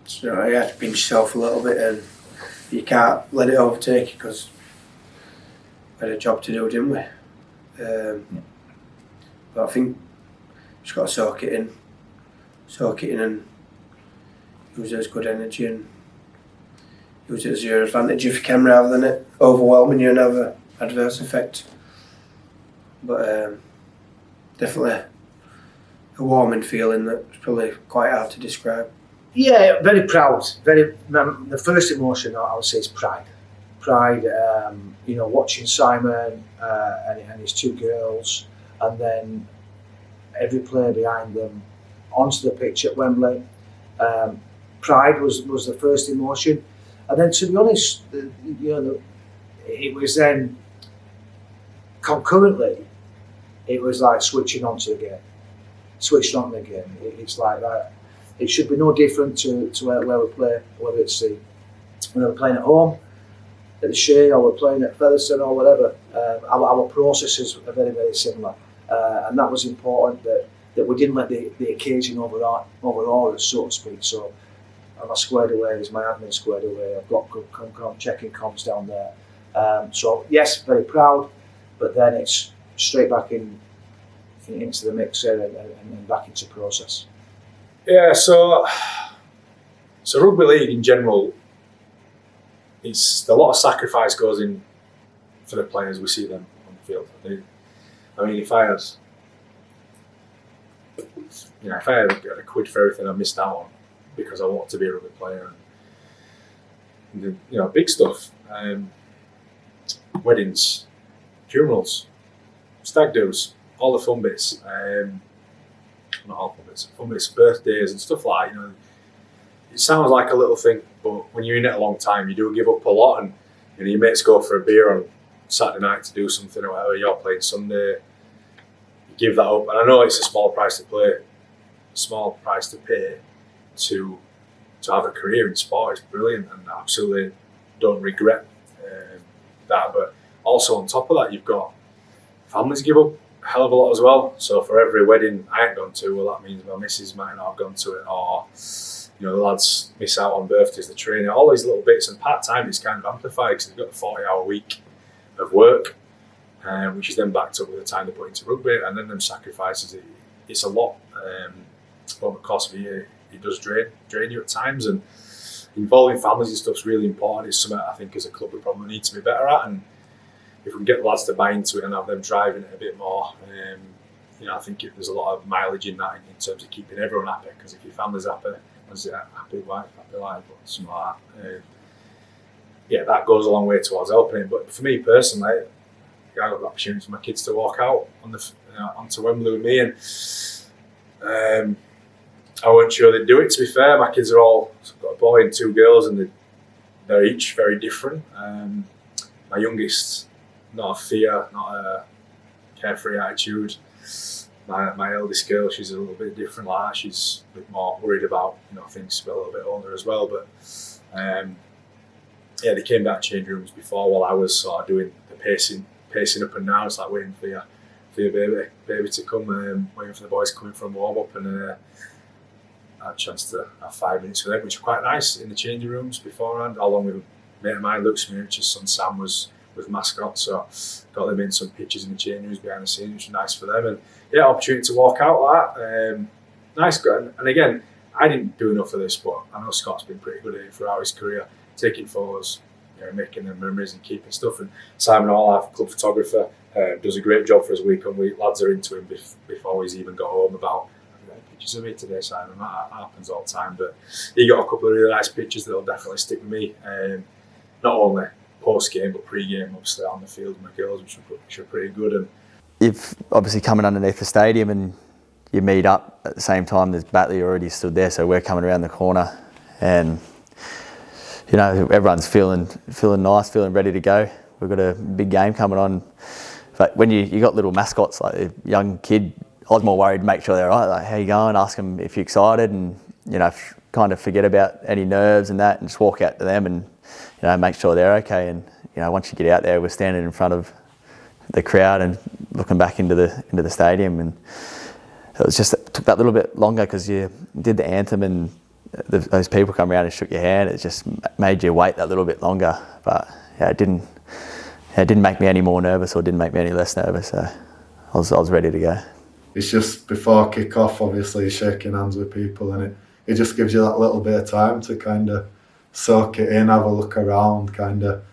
S4: So you have to pinch yourself a little bit and you can't let it overtake you, because we had a job to do, didn't we? But I think you just got to soak it in and use it as good energy and use it as your advantage if you can, rather than it overwhelming you and have an adverse effect. But definitely a warming feeling that's probably quite hard to describe.
S16: Yeah, very proud. The first emotion I would say is pride. Pride, watching Simon and his two girls, and then every player behind them onto the pitch at Wembley. Pride was the first emotion, and then, to be honest, it was then concurrently, it was like switching on the game. It's like that. It should be no different to where we play, whether it's when we're playing at home, at the Shea, or we're playing at Featherstone or whatever. Our processes are very, very similar, and that was important that we didn't let the occasion overawe us, so to speak. So I'm squared away, is my admin squared away. I've got good checking comms down there. So yes, very proud, but then it's straight back into the mixer and back into process.
S1: Yeah, so rugby league in general, it's a lot of sacrifice goes in for the players. We see them on the field. I mean, if I had a quid for everything I missed out on because I want to be a rugby player, and big stuff, weddings, funerals, stag do's, all the fun bits. Not all fun bits, birthdays and stuff like that. It sounds like a little thing, but when you're in it a long time, you do give up a lot. And your mates go for a beer on Saturday night to do something or whatever. You're playing Sunday, you give that up. And I know it's a small price to pay to have a career in sport. It's brilliant, and I absolutely don't regret that. But also on top of that, you've got families give up a hell of a lot as well. So for every wedding I ain't gone to, well, that means my missus might not have gone to it, or the lads miss out on birthdays, the training, all these little bits. And part-time is kind of amplified because they've got the 40-hour week of work, which is then backed up with the time they put into rugby, and then them sacrifices. It's a lot. Over the course of a year, it does drain you at times, and involving families and stuff is really important. It's something I think as a club we probably need to be better at, and if we can get the lads to buy into it and have them driving it a bit more, I think there's a lot of mileage in that in terms of keeping everyone happy, because if your family's happy, happy wife, happy life, or something like that, that goes a long way towards helping it. But for me personally, I got the opportunity for my kids to walk out onto Wembley with me, and I wasn't sure they'd do it. To be fair, my kids are all, I've got a boy and 2 girls, and they're each very different. My youngest, not a fear, not a carefree attitude. My eldest girl, she's a little bit different. Like that. She's a bit more worried about things. She's a little bit older as well. But they came back to change rooms before while I was sort of doing the pacing up and down. It's like waiting for your baby to come, waiting for the boys coming from warm up, and I had a chance to have 5 minutes with them, which was quite nice in the changing rooms beforehand. Along with a mate of mine, Luke's his son Sam was with mascot, so got them in some pictures in the changing rooms behind the scenes, which was nice for them. And opportunity to walk out like that. Nice. And again, I didn't do enough of this, but I know Scott's been pretty good at it throughout his career, taking photos, making them memories and keeping stuff. And Simon Hall, our club photographer, does a great job for us week on week. Lads are into him before he's even got home about pictures of me today, Simon. That happens all the time. But he got a couple of really nice pictures that'll definitely stick with me. Not only post-game, but pre-game, obviously, on the field with my girls, which are pretty good. And
S7: you've obviously coming underneath the stadium and you meet up at the same time. There's Batley already stood there, so we're coming around the corner, and everyone's feeling nice, feeling ready to go. We've got a big game coming on. But when you got little mascots, like a young kid, I was more worried to make sure they're right. Like, how you going? Ask them if you're excited, and kind of forget about any nerves and that, and just walk out to them and make sure they're okay. And once you get out there, we're standing in front of the crowd and looking back into the stadium, and it took that little bit longer because you did the anthem and those people come around and shook your hand. It just made you wait that little bit longer, but it didn't make me any more nervous or didn't make me any less nervous. So I was ready to go.
S15: It's just before kick-off, obviously, shaking hands with people, and it just gives you that little bit of time to kind of soak it in, have a look around, kind of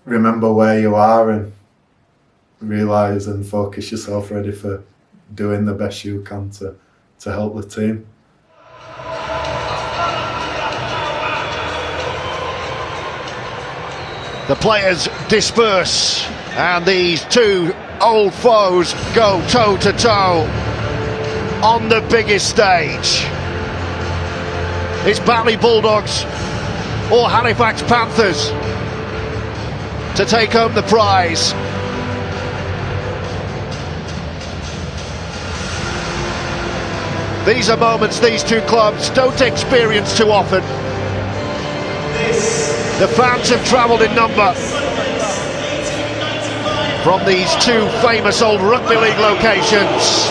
S15: remember where you are and realise and focus yourself ready for doing the best you can to help the team.
S21: The players disperse and these two old foes go toe to toe on the biggest stage. It's Batley Bulldogs or Halifax Panthers to take home the prize. These are moments these two clubs don't experience too often. The fans have travelled in number from these two famous old rugby league locations,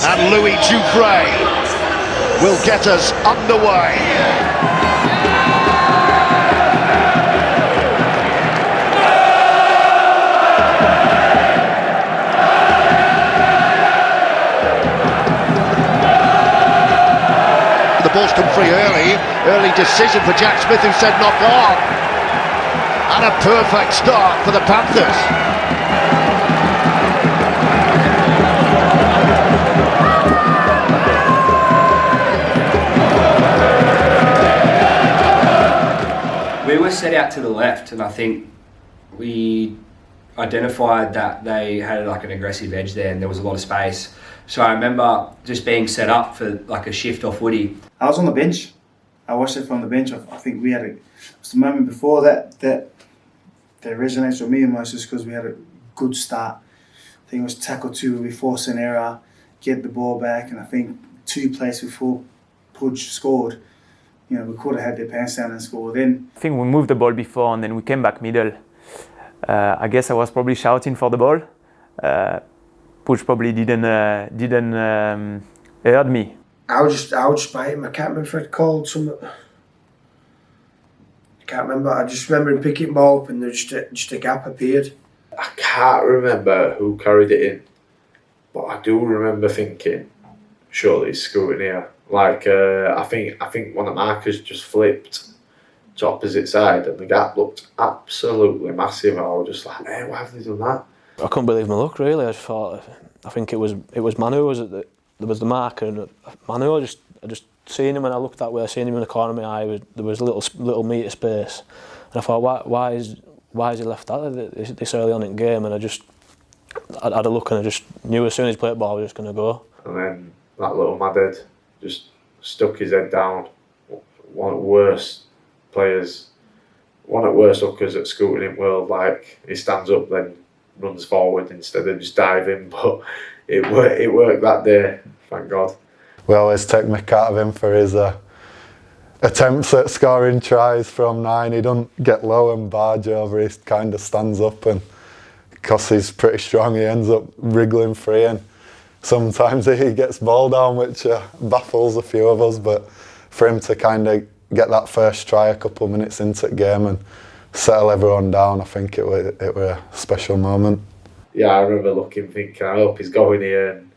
S21: and Louis Dufresne will get us underway. The ball's come free early decision for Jack Smith, who said knock on, and a perfect start for the Panthers.
S8: We were set out to the left, and I think we identified that they had like an aggressive edge there, and there was a lot of space. So I remember just being set up for like a shift off Woody.
S10: I was on the bench. I watched it from the bench. I think we had it was the moment before that resonates with me almost, just because we had a good start. I think it was tackle 2, we forced an error, get the ball back, and I think 2 plays before Pudge scored, we could have had their pants down and scored then.
S6: I think we moved the ball before and then we came back middle. I guess I was probably shouting for the ball. Pudge probably didn't heard me.
S4: I was just by him. I can't remember if I'd called something. I can't remember. I just remember him picking the ball up and there just a gap appeared.
S9: I can't remember who carried it in, but I do remember thinking, surely he's scooting here. Like I think one of the markers just flipped to opposite side, and the gap looked absolutely massive. I was just like, hey, why have they done that?
S12: I couldn't believe my luck, really. I just thought, I think it was Manu, there was the marker, and Manu, I just seen him, and I looked that way, I seen him in the corner of my eye, there was a little metre space, and I thought, why is he left that this early on in the game? And I had a look, and I just knew as soon as he played the ball, I was just going to go.
S9: And then that little madhead just stuck his head down. One of the worst players, one of the worst hookers at scooting in the world. Like, he stands up, then runs forward instead of just diving. But it worked that day, thank God.
S15: We always take mick out of him for his attempts at scoring tries from 9. He doesn't get low and barge over, he kind of stands up, and because he's pretty strong, he ends up wriggling free, and sometimes he gets ball down, which baffles a few of us. But for him to kind of get that first try a couple of minutes into the game and settle everyone down, I think it were a special moment.
S9: Yeah, I remember looking, thinking, I hope he's going here, and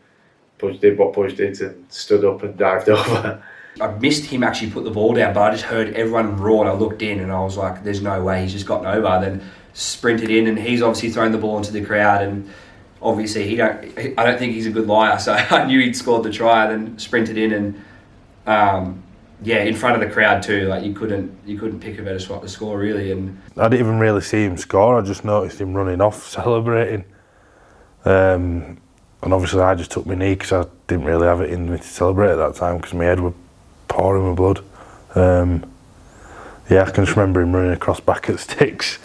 S9: Pudge did what Pudge did and stood up and dived over.
S8: I missed him actually put the ball down, but I just heard everyone roar, and I looked in and I was like, there's no way, he's just gotten over. Then sprinted in, and he's obviously thrown the ball into the crowd, and obviously I don't think he's a good liar, so I knew he'd scored the try, then sprinted in, and in front of the crowd too. Like, you couldn't pick a better spot to score, really. And
S3: I didn't even really see him score. I just noticed him running off, celebrating. And obviously I just took my knee because I didn't really have it in me to celebrate at that time because my head was pouring with blood. I can just remember him running across back at sticks,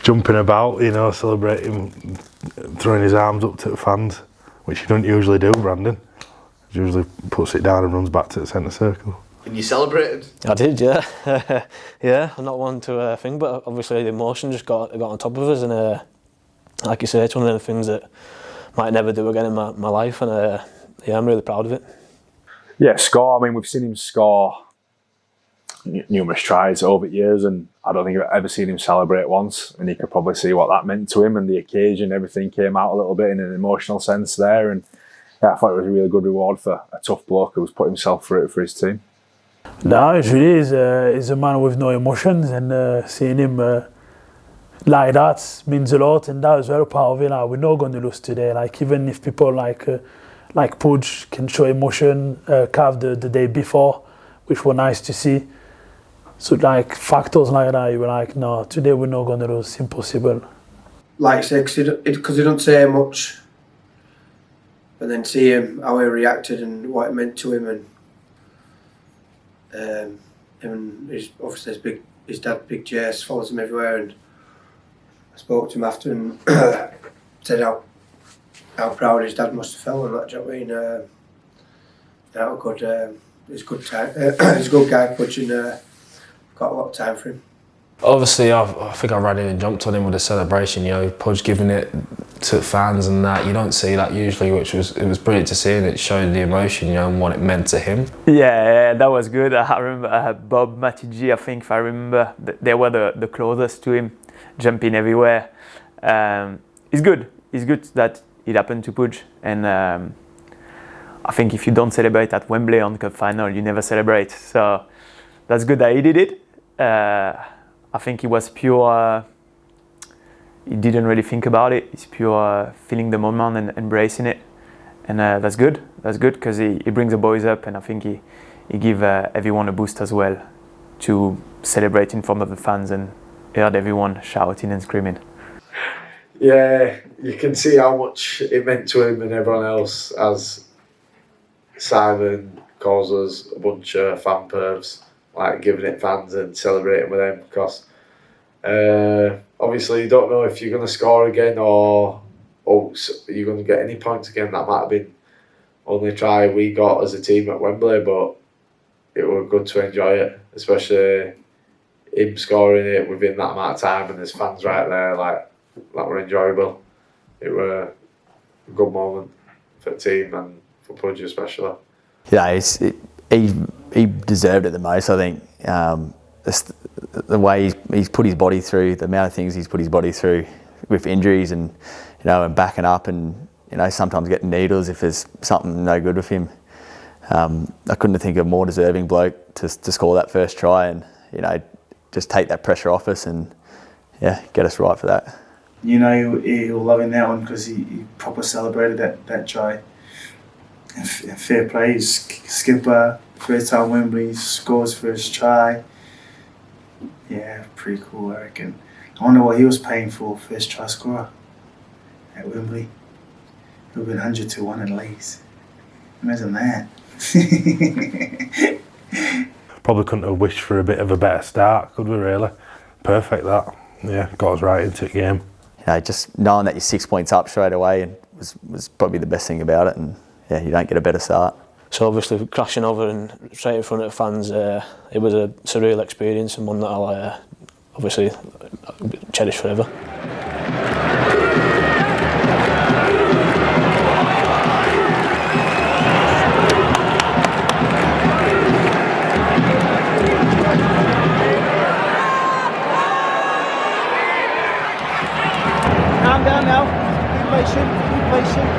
S3: jumping about, celebrating, throwing his arms up to the fans, which he don't usually do, Brandon. He usually puts it down and runs back to the centre circle.
S19: And you celebrated?
S12: I did, yeah. I'm not one to think, but obviously the emotion just got on top of us, and like you say, it's one of the things that I might never do again in my life, and I'm really proud of it.
S1: Yeah, score. I mean, we've seen him score numerous tries over years, and I don't think I've ever seen him celebrate once, and you could probably see what that meant to him, and the occasion, everything came out a little bit in an emotional sense there, and I thought it was a really good reward for a tough bloke who's put himself through it for his team.
S2: No, it really is a man with no emotions, and seeing him like that means a lot, and that was very proud of it. We're not going to lose today. Like, even if people like Pudge can show emotion, Cav the day before, which were nice to see. So like factors like that, you were like, no, today we're not going to lose. It's impossible.
S4: Like I said, because he don't say much, but then see him how he reacted and what it meant to him, and obviously his dad, Big Jace, follows him everywhere, and I spoke to him after and said how proud his dad must have felt on that. Do you know what I mean? How good, he's good time. He's a good guy, Pudge, and got a lot of time for him.
S5: Obviously, I think I ran in and jumped on him with a celebration. Pudge giving it to fans and that. You don't see that usually, it was brilliant to see, and it showed the emotion, and what it meant to him.
S6: Yeah, that was good. I remember Bob, Matiji, I think, if I remember, they were the closest to him, jumping everywhere. It's good. It's good that it happened to Pudge, and I think if you don't celebrate at Wembley on the cup final, you never celebrate. So that's good that he did it. I think he was pure. He didn't really think about it. He's pure feeling the moment and embracing it, and that's good. That's good because he brings the boys up, and I think he give everyone a boost as well to celebrate in front of the fans and heard everyone shouting and screaming.
S9: Yeah, you can see how much it meant to him and everyone else as Simon calls us a bunch of fan pervs, like giving it fans and celebrating with them, because obviously you don't know if you're going to score again or you're going to get any points again. That might have been only try we got as a team at Wembley, but it was good to enjoy it, especially him scoring it within that amount of time and there's fans right there, like that were enjoyable. It were a good moment for the team and for Pudge especially.
S7: Yeah, he deserved it the most, I think. The way he's put his body through, the amount of things he's put his body through with injuries and and backing up and sometimes getting needles if there's something no good with him. I couldn't think of a more deserving bloke to score that first try and, just take that pressure off us and, get us right for that.
S10: He'll love in that one because he proper celebrated that try. And fair play, he's skipper, first time Wembley, scores first try. Yeah, pretty cool, I reckon. I wonder what he was paying for first try scorer at Wembley. It would have been 100-1 at least. Imagine that.
S3: Probably couldn't have wished for a bit of a better start, could we really? Perfect that. Yeah, got us right into the game.
S7: Just knowing that you're 6 points up straight away and was probably the best thing about it, and you don't get a better start.
S12: So obviously crashing over and straight in front of fans, it was a surreal experience and one that I'll obviously cherish forever.
S13: Calm down now. Be patient. Be patient.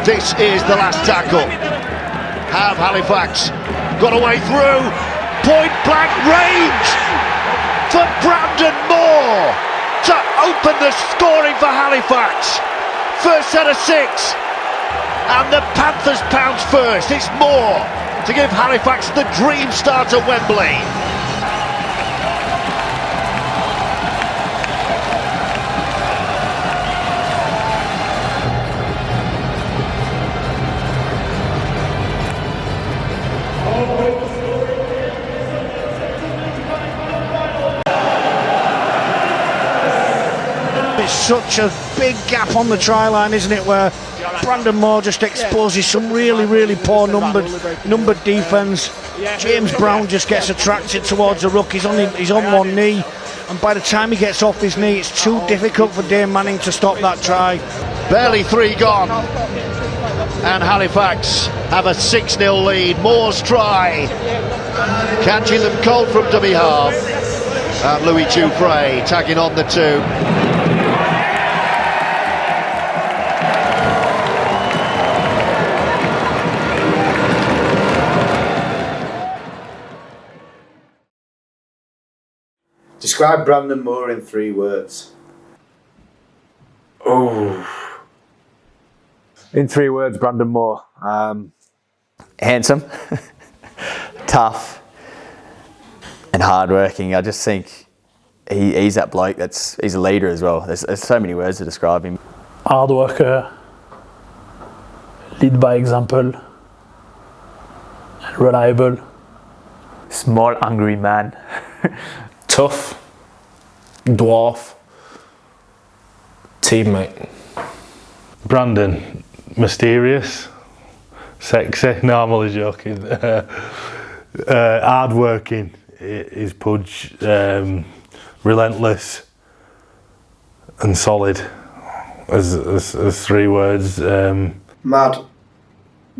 S21: This is the last tackle. Have Halifax got a way through? Point blank range for Brandon Moore to open the scoring for Halifax. First set of 6, and the Panthers pounce first. It's Moore to give Halifax the dream start at Wembley.
S17: It's such a big gap on the try line, isn't it, where Brandon Moore just exposes some really poor numbered defence. James Brown just gets attracted towards the ruck. He's on one knee, and by the time he gets off his knee, it's too difficult for Dane Manning to stop that try.
S21: Barely 3 gone, and Halifax have a 6-0 lead. Moore's try, catching them cold from dummy half, and Louis Dufresne tagging on the 2.
S10: Describe Brandon Moore in 3 words.
S1: Oh. In 3 words, Brandon Moore.
S7: Handsome, tough, and hardworking. I just think he's that bloke he's a leader as well. There's so many words to describe him.
S2: Hard worker, lead by example, reliable.
S6: Small, angry man.
S5: Tough, dwarf, teammate.
S3: Brandon, mysterious, sexy. No, I'm only joking. Hard-working, his pudge, relentless, and solid. As 3 words.
S4: Mad,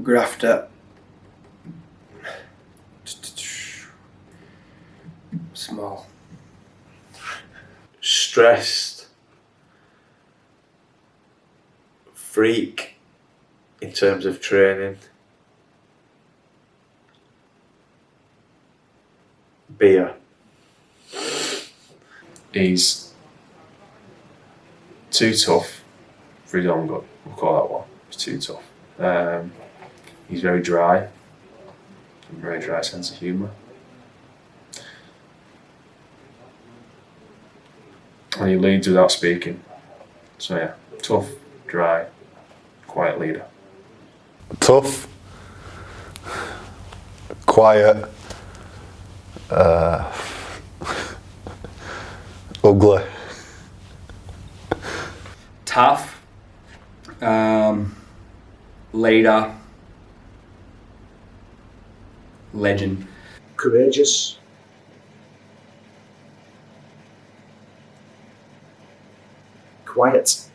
S4: grafter, small.
S9: Stressed, freak in terms of training, beer.
S22: He's too tough for his own good, we'll call that one. He's too tough. He's very dry, very dry sense of humour. And he leads without speaking. So yeah, tough, dry, quiet leader.
S15: Tough, quiet, ugly.
S8: Tough, leader, legend.
S10: Courageous. Quiet.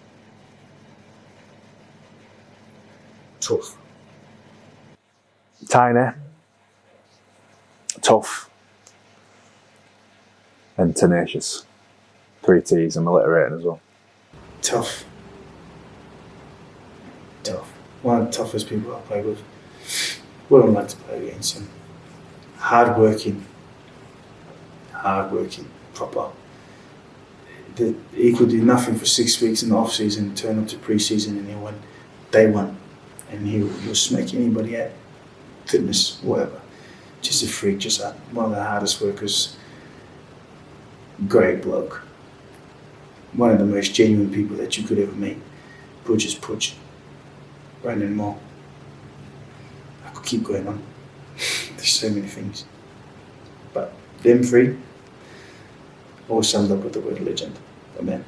S10: Tough.
S6: Tiny,
S18: tough, and tenacious. 3 T's, I'm alliterating as well.
S10: Tough. One of the toughest people I play with. Wouldn't like to play against him. Hardworking, proper. He could do nothing for 6 weeks in the off season, turn up to pre-season, and he'll win day one, and he'll smack anybody out. Fitness, whatever. Just a freak, just one of the hardest workers. Great bloke. One of the most genuine people that you could ever meet. Pudge is Pudge. Brandon Moore. I could keep going on. There's so many things. But them three all summed up with the word legend. Amen.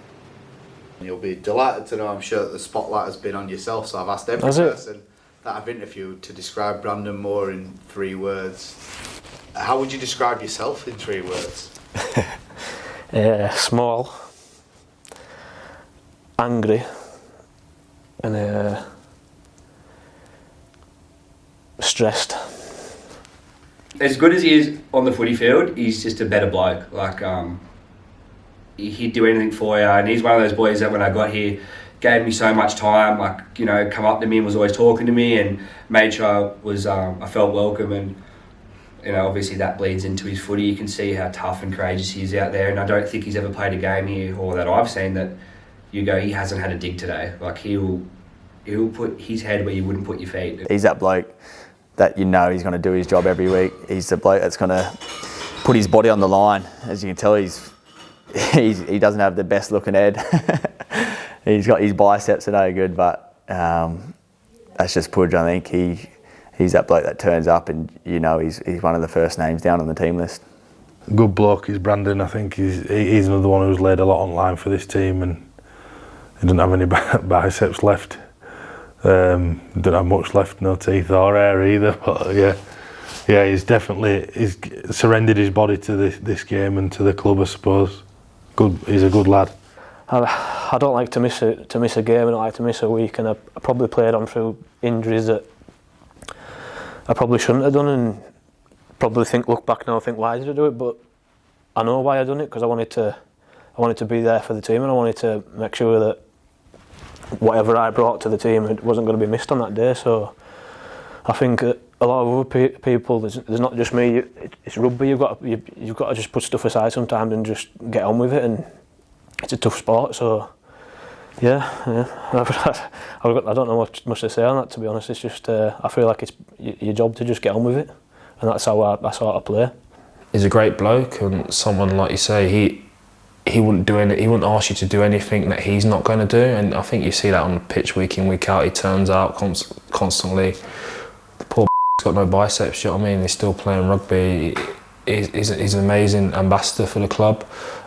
S7: You'll be delighted to know, I'm sure, that the spotlight has been on yourself, so I've asked every person that I've interviewed to describe Brandon Moore in 3 words. How would you describe yourself in 3 words?
S12: Small, angry, and stressed.
S8: As good as he is on the footy field, he's just a better bloke. Like, he'd do anything for you, and he's one of those boys that when I got here gave me so much time, like, you know, come up to me and was always talking to me and made sure I felt welcome. And, you know, obviously that bleeds into his footy. You can see how tough and courageous he is out there, and I don't think he's ever played a game here, or that I've seen, that you go, he hasn't had a dig today. Like, he'll put his head where you wouldn't put your feet.
S7: He's that bloke that you know he's going to do his job every week. He's the bloke that's going to put his body on the line. As you can tell, he doesn't have the best looking head. He's got his biceps are no good, but that's just Pudge. I think he's that bloke that turns up, and you know he's one of the first names down on the team list.
S3: Good bloke is Brandon. I think he's another one who's laid a lot on line for this team, and he doesn't have any biceps left. Don't have much left, no teeth or hair either. But yeah, he's surrendered his body to this game and to the club, I suppose. He's a good lad.
S12: I don't like to miss a game. I don't like to miss a week, and I probably played on through injuries that I probably shouldn't have done, and probably look back now and think, why did I do it? But I know why I done it, because I wanted to be there for the team, and I wanted to make sure that whatever I brought to the team, it wasn't going to be missed on that day. So I think a lot of other people, there's not just me. It's rugby. You've got to just put stuff aside sometimes and just get on with it. And it's a tough sport. So yeah. I don't know much to say on that, to be honest. It's just I feel like it's your job to just get on with it, and that's how I play.
S5: He's a great bloke, and someone, like you say, he wouldn't do he wouldn't ask you to do anything that he's not going to do, and I think you see that on the pitch week in, week out. He turns out constantly. The poor got no biceps, you know what I mean? He's still playing rugby. He's an amazing ambassador for the club,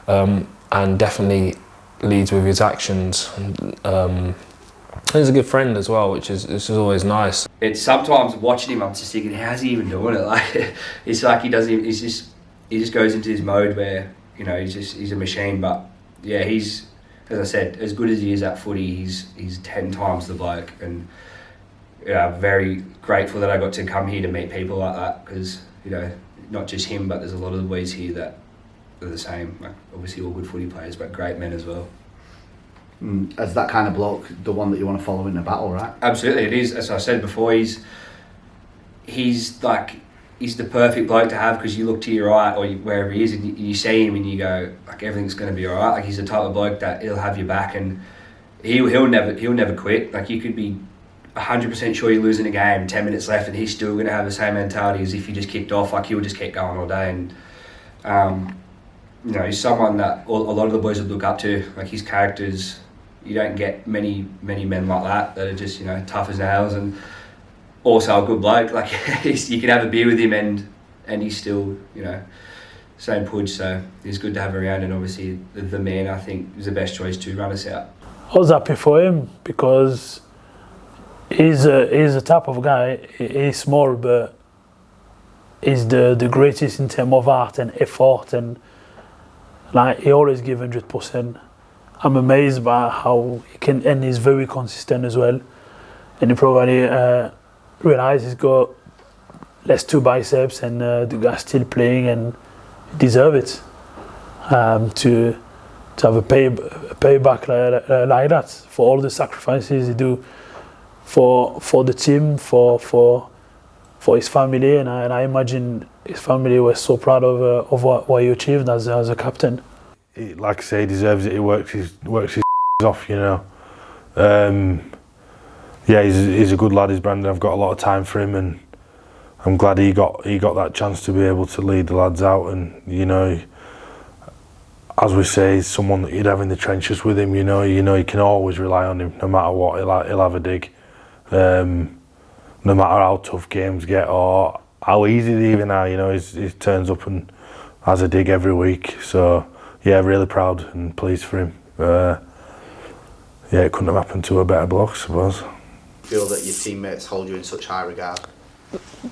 S5: and definitely leads with his actions. He's a good friend as well, which is always nice.
S8: It's sometimes watching him, I'm just thinking, how's he even doing it? Like, it's like he just goes into this mode where, you know, he's a machine. But yeah, he's, as I said, as good as he is at footy, he's 10 times the bloke. And yeah, very grateful that I got to come here to meet people like that, because, you know, not just him, but there's a lot of the boys here that are the same. Like, obviously all good footy players, but great men as well.
S7: As that kind of bloke, the one that you want to follow in a battle, right?
S8: Absolutely, it is. As I said before, he's the perfect bloke to have, because you look to your right or wherever he is, and you see him and you go, like, everything's going to be all right. Like, he's the type of bloke that he'll have your back, and he'll never quit. Like, you could be 100% sure you're losing a game, 10 minutes left, and he's still going to have the same mentality as if you just kicked off. Like, he'll just keep going all day. And you know, he's someone that a lot of the boys would look up to. Like, his characters, you don't get many men like that are just, you know, tough as nails, and also a good bloke. Like, you can have a beer with him and he's still, you know, same Pudge. So he's good to have around, and obviously the man, I think, is the best choice to run us out.
S2: I was happy for him because he's a type of guy. He's small, but he's the greatest in terms of art and effort, and like, he always gives 100%. I'm amazed by how he can, and he's very consistent as well. And he probably realises he's got less two biceps, and the guy's still playing and deserve it to have a payback like that for all the sacrifices he do for the team, for his family, and I imagine his family was so proud of what he achieved as a captain.
S3: Like I say, he deserves it. He works his off, you know. Yeah, he's a good lad, he's Brandon. I've got a lot of time for him, and I'm glad he got that chance to be able to lead the lads out. And you know, as we say, he's someone that you'd have in the trenches with him. You know, you can always rely on him, no matter what. He'll have a dig, no matter how tough games get or how easy they even are. You know, he turns up and has a dig every week. So yeah, really proud and pleased for him. Yeah, it couldn't have happened to a better bloke, I suppose.
S11: Feel that your teammates hold you in such high regard?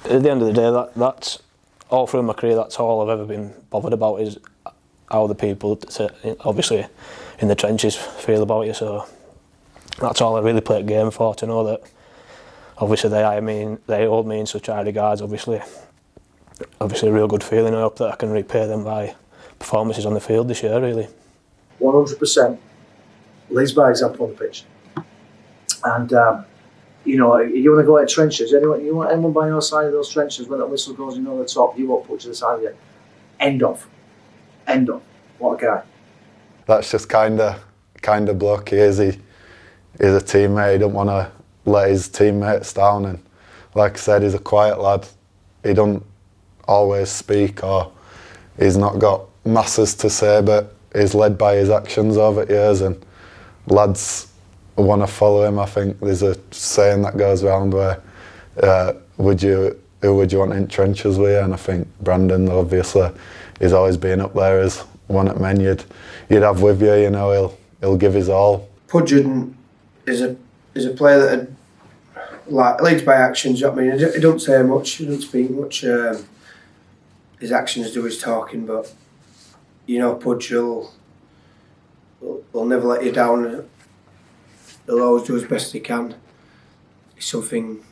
S12: At the end of the day, that's all through my career, that's all I've ever been bothered about, is how the people, obviously in the trenches, feel about you. So that's all I really play a game for, to know that obviously they hold me in such high regards. Obviously a real good feeling. I hope that I can repay them by performances on the field this year, really.
S20: 100% leads by example on the pitch. And you know, you want to go into trenches, you want anyone by your side of those trenches, when that whistle goes, you know the top, you won't put to the side of you. End of. What a guy.
S15: That's just kind of bloke he is. He's a teammate. He don't want to let his teammates down, and like I said, he's a quiet lad. He don't always speak, or he's not got masses to say, but he's led by his actions over years, and lads want to follow him. I think there's a saying that goes around where who would you want in trenches with you? And I think Brandon, obviously, he's always been up there as one at men you'd have with you. You know, he'll give his all.
S4: Pudge is a player that leads by actions. You know what I mean, he don't say much, he doesn't speak much. His actions do his talking, but you know, Pudge will never let you down. He'll always do as best he can. It's something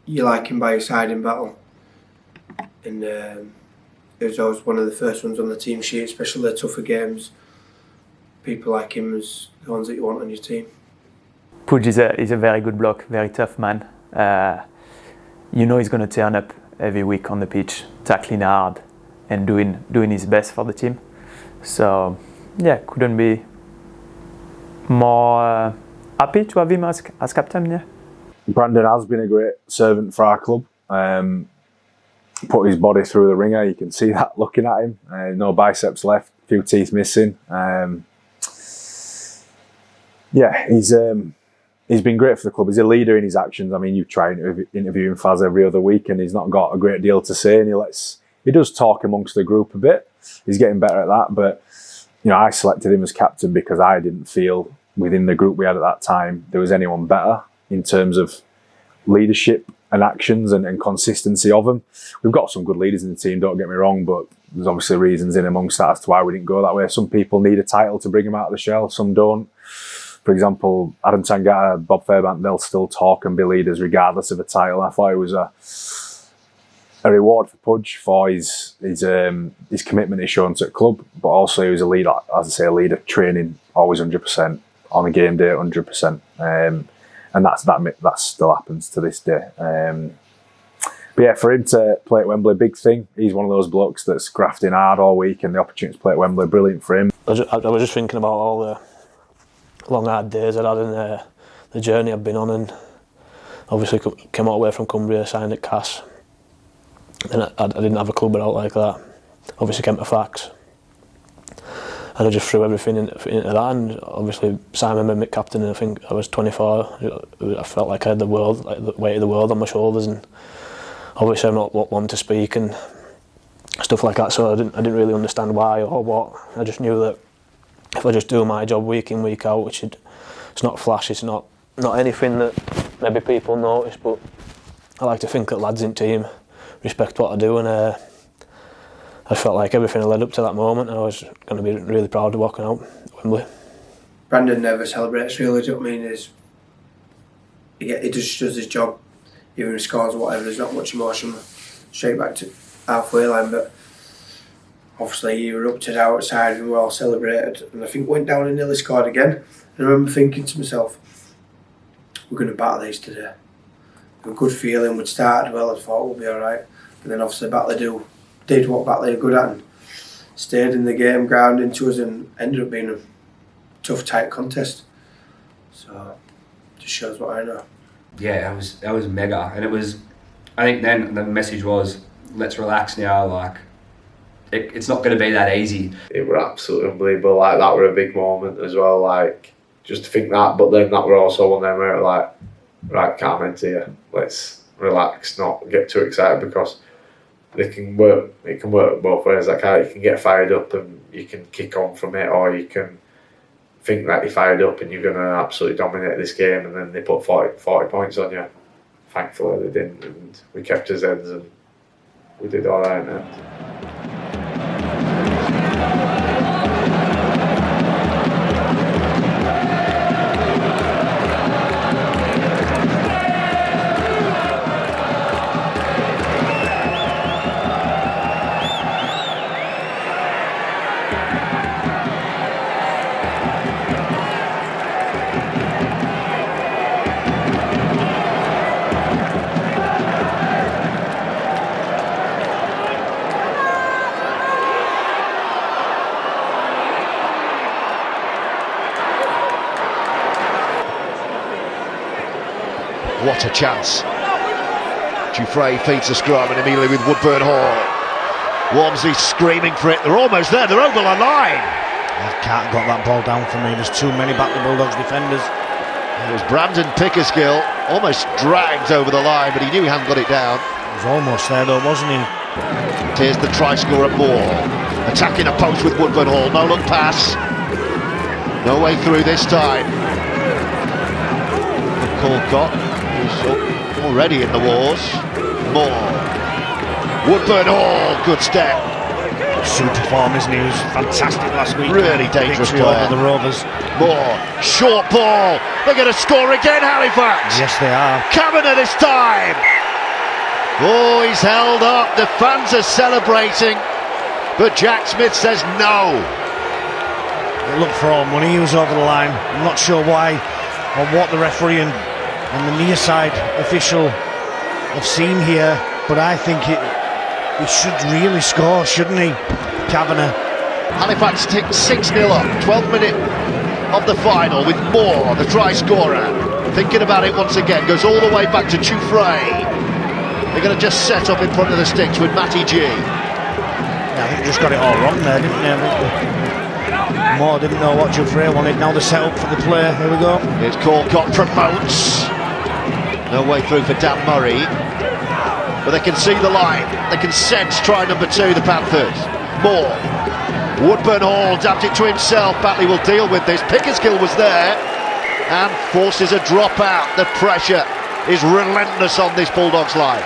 S4: you like him by your side in battle, and he was always one of the first ones on the team sheet, especially the tougher games. People like him is the ones that you want on your team.
S6: Pudge is a very good bloke, very tough man. You know he's going to turn up every week on the pitch, tackling hard and doing his best for the team. So yeah, couldn't be more happy to have him as captain. Yeah.
S18: Brandon has been a great servant for our club. Put his body through the ringer. You can see that looking at him. No biceps left, few teeth missing. Yeah, he's been great for the club. He's a leader in his actions. I mean, you try and interview him Faz every other week, and he's not got a great deal to say. And he does talk amongst the group a bit. He's getting better at that. But you know, I selected him as captain because I didn't feel within the group we had at that time there was anyone better in terms of leadership and actions and consistency of them. We've got some good leaders in the team, don't get me wrong, but there's obviously reasons in amongst that as to why we didn't go that way. Some people need a title to bring them out of the shell, some don't. For example, Adam Tangata, Bob Fairbank, they'll still talk and be leaders regardless of a title. I thought it was a reward for Pudge for his commitment he's shown to the club, but also he was a leader, as I say, a leader training always 100%, on a game day 100%. And that still happens to this day. But yeah, for him to play at Wembley, big thing. He's one of those blokes that's grafting hard all week, and the opportunity to play at Wembley, brilliant for him.
S12: I was just thinking about all the long hard days I'd had and the journey I've been on, and obviously came all the way from Cumbria, signed at Cass. And I didn't have a club out like that. Obviously came to Fax. And I just threw everything into that, and obviously Simon made me captain, and I think I was 24. I felt like I had the world, like the weight of the world on my shoulders, and obviously I'm not one to speak and stuff like that, so I didn't really understand why or what. I just knew that if I just do my job week in, week out, which it's not flash, it's not anything that maybe people notice, but I like to think that lads in team respect what I do, and I felt like everything led up to that moment, and I was going to be really proud of walking out at Wembley.
S4: Brandon never celebrates really, do you know what I mean? He just does his job. even if he scores or whatever, there's not much emotion. Straight back to halfway line, but obviously he erupted outside and we all celebrated, and I think went down and nearly scored again. And I remember thinking to myself, we're going to battle these today. A good feeling, we'd started well, I thought we'll be alright. And then obviously Batley did what Batley are good at and stayed in the game, ground into us, and ended up being a tough, tight contest. So, just shows what I know.
S8: Yeah, that was mega, and it was. I think then the message was, let's relax now. Like, it's not going to be that easy.
S9: It were absolutely unbelievable. Like, that were a big moment as well. Like, just to think that, but then that were also one of them where like, right, calm into you. Let's relax, not get too excited, because it can work both ways. Like, you can get fired up and you can kick on from it, or you can think that you're fired up and you're going to absolutely dominate this game, and then they put 40 points on you. Thankfully they didn't, and we kept his heads and we did all right in the end.
S21: What a chance. Dufresne feeds the scrum and immediately with Woodburn Hall. Walmsley screaming for it. They're almost there. They're over the line.
S17: Can't got that ball down for me. There's too many Batley Bulldogs defenders.
S21: It was Brandon Pickerskill, almost dragged over the line, but he knew he hadn't got it down.
S17: He was almost there though, wasn't he?
S21: Here's the try scorer Moore. Attacking a post with Woodburn Hall. No look pass. No way through this time. Colcott is already in the wars. Moore. Woodburn Hall, good step.
S17: Super form, isn't he? He was fantastic last week.
S21: Really dangerous
S17: Victory
S21: player.
S17: over the Rovers.
S21: Moore, short ball. They're going to score again, Halifax.
S17: Yes, they are.
S21: Kavanagh this time. Oh, he's held up. The fans are celebrating, but Jack Smith says no.
S17: It looked for all money. He was over the line. I'm not sure why or what the referee and the near side official have seen here, but I think he should really score, shouldn't he, Kavanagh?
S21: Halifax takes 6-0 up, 12th minute of the final, with Moore, the try scorer. Thinking about it once again, goes all the way back to Dufresne. They're going to just set up in front of the sticks with Matty G.
S17: Yeah, I think they just got it all wrong there, didn't they? Moore didn't know what Dufresne wanted. Now they're set up for the play. Here we go.
S21: Here's Colcott promotes. No way through for Dan Murray. But they can see the line. They can sense try number 2, the Panthers. Moore. Woodburn Hall dabbed it to himself. Batley will deal with this. Pickerskill was there and forces a drop out. The pressure is relentless on this Bulldogs line.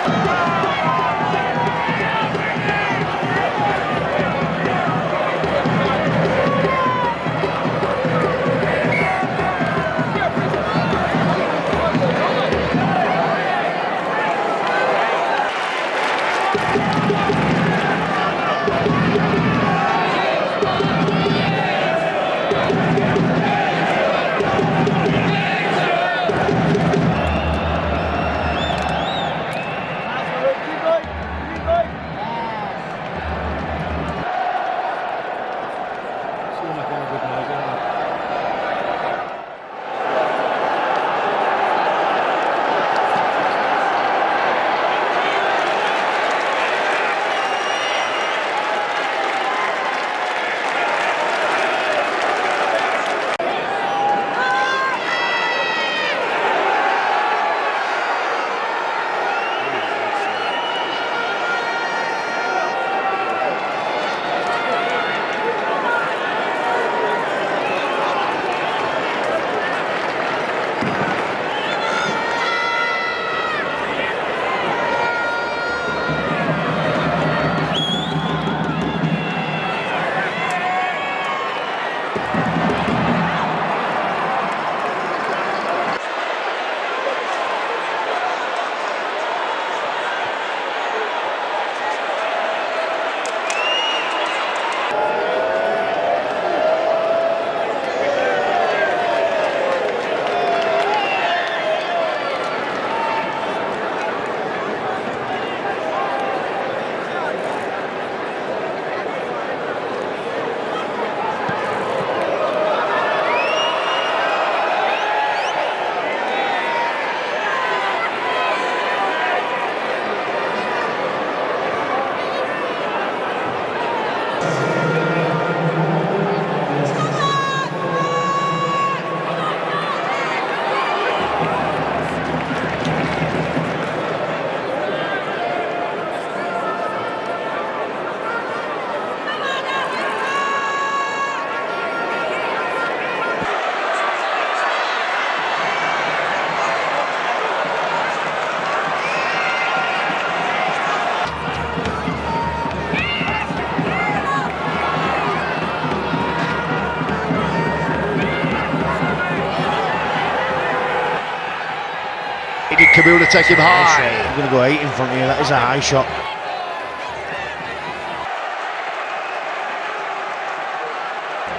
S21: Did Kabula take him high?
S17: I'm going to go 8 in front of you. That is a high shot.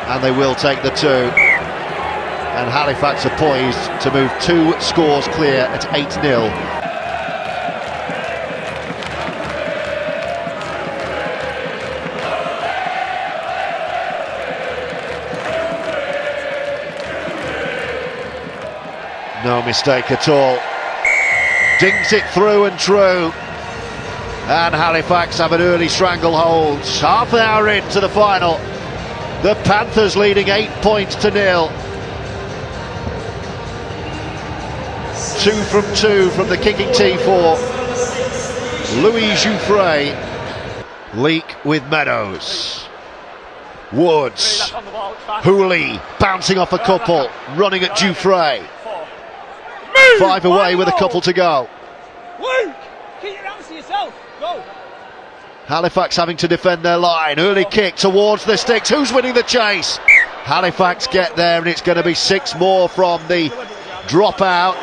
S21: And they will take the 2. And Halifax are poised to move 2 scores clear at 8-0. No mistake at all. Dings it through and true. And Halifax have an early stranglehold. Half an hour into the final. The Panthers leading 8 points to 0. 2 from 2 from the kicking tee for Louis Jouffre. Leak with Meadows. Woods. Hooley bouncing off a couple. Running at Jouffre. 5 away with a couple to go.
S13: Luke, keep your hands to yourself. Go.
S21: Halifax having to defend their line. Early kick towards the sticks. Who's winning the chase? Halifax get there, and it's going to be 6 more from the dropout.